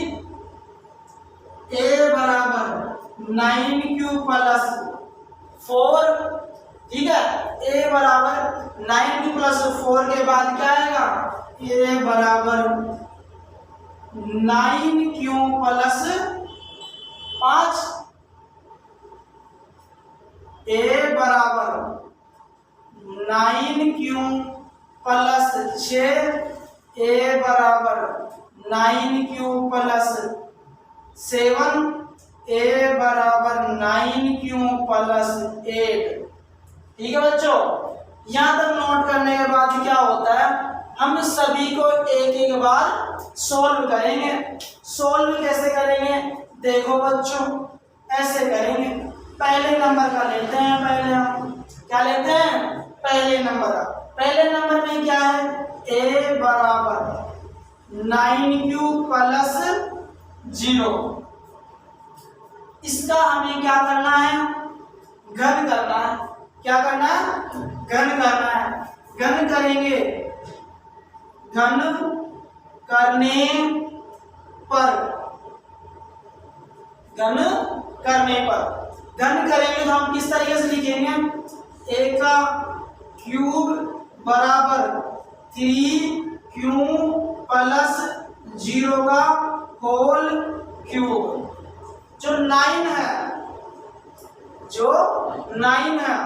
A बराबर 9Q + 4। ठीक है, A बराबर 9Q + 4 के बाद क्या आएगा? A बराबर 9Q + 5, A बराबर 9Q + 6, A बराबर 9Q + 7, A बराबर 9Q + 8। ठीक है बच्चों, यहां तक नोट करने के बाद क्या होता है? हम सभी को एक एक बार सोल्व करेंगे। सोल्व कैसे करेंगे? देखो बच्चों, ऐसे करेंगे। पहले नंबर का लेते हैं, पहले हम क्या लेते हैं? पहले नंबर का। पहले नंबर में क्या है? A बराबर 9Q + 0। इसका हमें क्या करना है? घन करना है। क्या करना है? घन करना है। घन करेंगे, घन करने पर, घन करने पर, घन करेंगे तो हम किस तरीके से लिखेंगे? ए का क्यूब बराबर 3q प्लस 0 का होल क्यूब। जो 9 है, जो 9 है,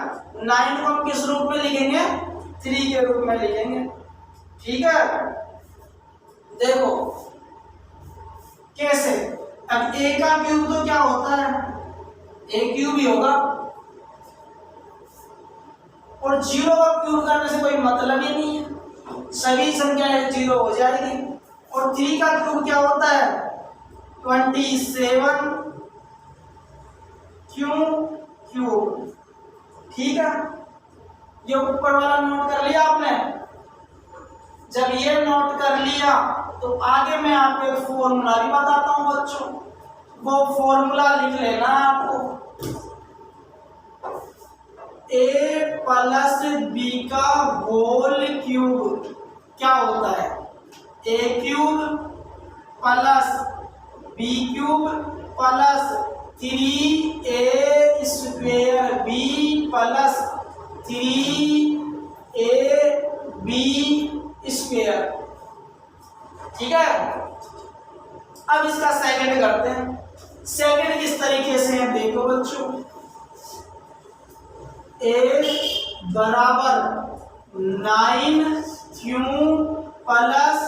9 को हम किस रूप में लिखेंगे? 3 के रूप में लिखेंगे। ठीक है, देखो कैसे। अब a का क्यूब तो क्या होता है? a क्यूब ही होगा, और 0 का क्यूब करने से कोई मतलब ही नहीं है, सभी संख्याएं 0 हो जाएगी। और 3 का क्यूब क्या होता है? 27 क्यूब। ठीक है, ये ऊपर वाला नोट कर लिया आपने। जब ये नोट कर लिया तो आगे मैं आपको एक फॉर्मूला भी बताता हूं बच्चों, वो फॉर्मूला लिख लेना आपको। a प्लस बी का होल क्यूब क्या होता है? a cube plus B cube plus 3a square B plus 3ab square. ठीक है, अब इसका सेकंड करते हैं। सेकंड किस तरीके से है देखो बच्चों। a बराबर 9q प्लस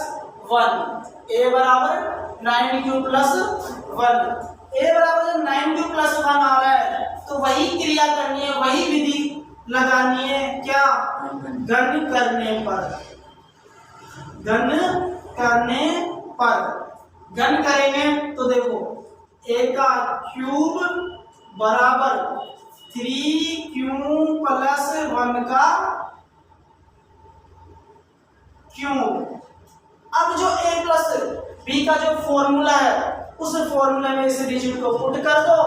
1, a बराबर 9q प्लस 1। a बराबर 9q प्लस 1 आ रहा है तो वही क्रिया करनी है, वही विधि लगानी है। क्या? गण करने पर। गण करने पर गण करेंगे तो देखो a का क्यूब बराबर 3q प्लस 1 का क्यूब। अब जो a प्लस b का जो फॉर्मूला है उस फॉर्मूले में इस डिजिट को पुट कर दो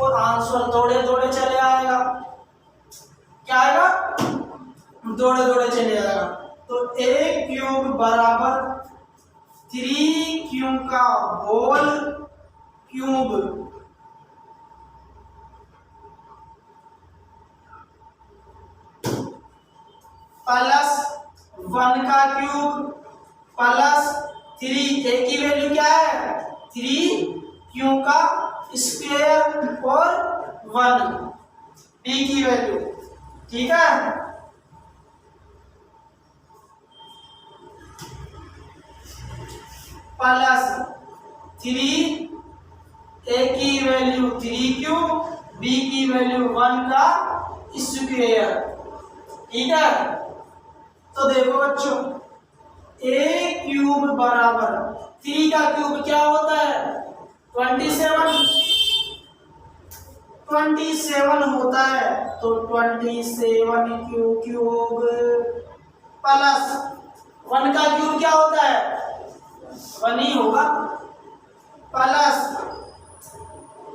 और आंसर दौड़े दौड़े चले आएगा। क्या आएगा? दौड़े दौड़े चले आएगा। तो a क्यूब बराबर 3q का होल क्यूब प्लस 1 का क्यूब प्लस 3, a की वैल्यू क्या है? 3q का स्क्वायर और 1 b की वैल्यू। ठीक है, प्लस 3, a की वैल्यू 3q, b की वैल्यू 1 का स्क्वायर। ठीक है, तो देखो बच्चों a क्यूब बराबर 3 का क्यूब क्या होता है? 27 होता है। तो 27q क्यूब प्लस 1 का क्यूब क्या होता है? 1 ही होगा, प्लस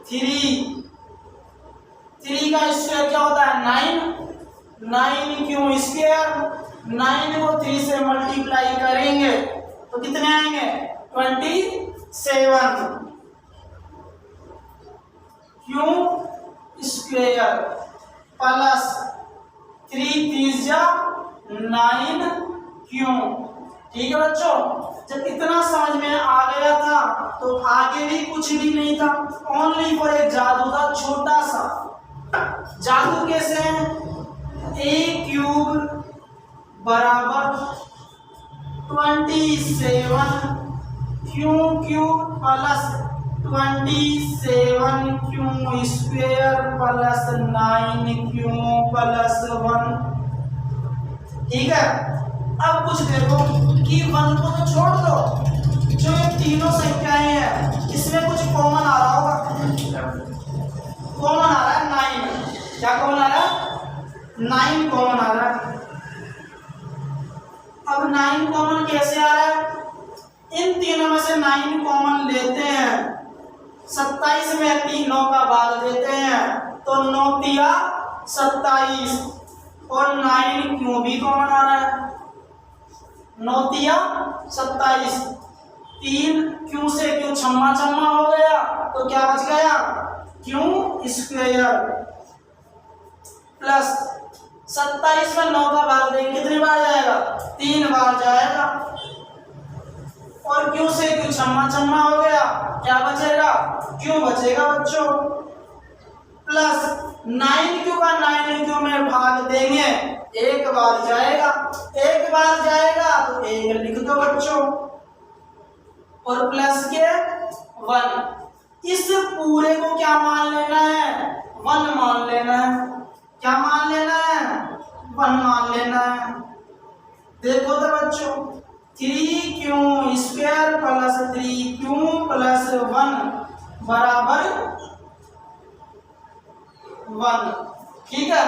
3 का स्क्वायर क्या होता है? 9q square. 9 को 3 से मल्टीप्लाई करेंगे तो कितने आएंगे? 27 q स्क्वायर प्लस 3 3 9q। ठीक है बच्चों, जब इतना समझ में आ गया था तो आगे भी कुछ भी नहीं था, ओनली फॉर एक जादू था, छोटा सा जादू। कैसे है? a क्यूब बराबर 27q cube plus 27q square plus 9q plus 1। ठीक है, अब कुछ देखो कि 1 को तो छोड़ दो, जो ये तीनों संख्याएं हैं इसमें कुछ कॉमन आ रहा होगा। कॉमन आ रहा है 9। क्या कॉमन आ रहा है? 9 कॉमन आ रहा है। अब 9 कॉमन कैसे आ रहा है? इन तीनों में से 9 कॉमन लेते हैं, 27 में 3 9 का भाग देते हैं तो 9 तिया 27 और 9 क्यों भी कॉमन आ रहा है। 9 तिया 27, 3 क्यों से क्यों छम्मा छम्मा हो गया तो क्या बच गया? क्यों स्क्वायर प्लस 27 में 9 का भाग देंगे कितनी बार जाएगा? 3 बार जाएगा। और क्यों से क्यों छम्मा छम्मा हो गया, क्या बचेगा? क्यों बचेगा बच्चों। प्लस 9 क्यों का 9 क्यों में भाग देंगे, एक बार जाएगा, एक बार जाएगा तो एक लिख दो बच्चों, और प्लस के 1। इस पूरे को क्या मान लेना है? 1 मान लेना है। क्या मान लेना है? 1 मान लेना है। देखो तो बच्चों 3q square plus 3q plus 1 बराबर 1। ठीक है,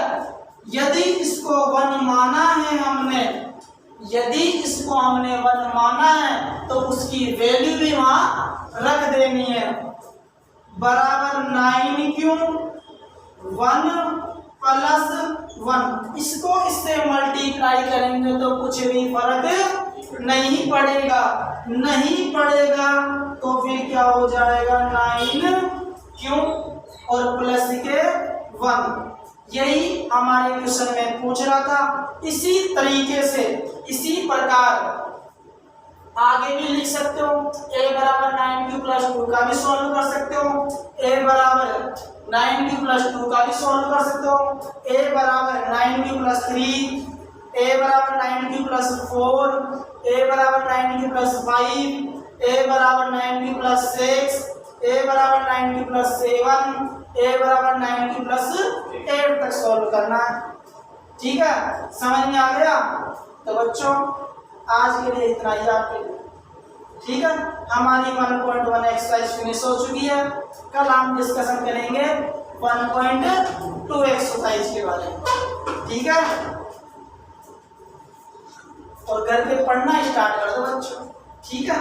यदि इसको 1 माना है हमने, यदि इसको हमने 1 माना है तो उसकी वैल्यू भी वहां रख देनी है, बराबर 9q 1 प्लस 1। इसको इससे मल्टीप्लाई करेंगे तो कुछ भी फर्क नहीं पड़ेगा, नहीं पड़ेगा तो फिर क्या हो जाएगा 9q और प्लस के 1। यही हमारे क्वेश्चन में पूछ रहा था। इसी तरीके से इसी प्रकार आगे भी लिख सकते हो। a बराबर 9q प्लस 2 का भी सॉल्व कर सकते हो, a बराबर 9q प्लस 2 का भी सॉल्व कर सकते हो, a बराबर 9q प्लस 3, a बराबर 9q प्लस 4, a बराबर 9q प्लस 5, a बराबर 9q प्लस 6, a बराबर 9q प्लस 7, a बराबर 9q प्लस 8 तक सॉल्व करना है। ठीक है, समझ में आ गया? तो बच्चों आज के लिए इतना ही आपके लिए। ठीक है, हमारी 1.1 एक्सरसाइज फिनिश हो चुकी है। कल हम डिस्कशन करेंगे 1.2 एक्सरसाइज के बारे में। ठीक है, और घर पे पढ़ना स्टार्ट कर दो बच्चों। ठीक है।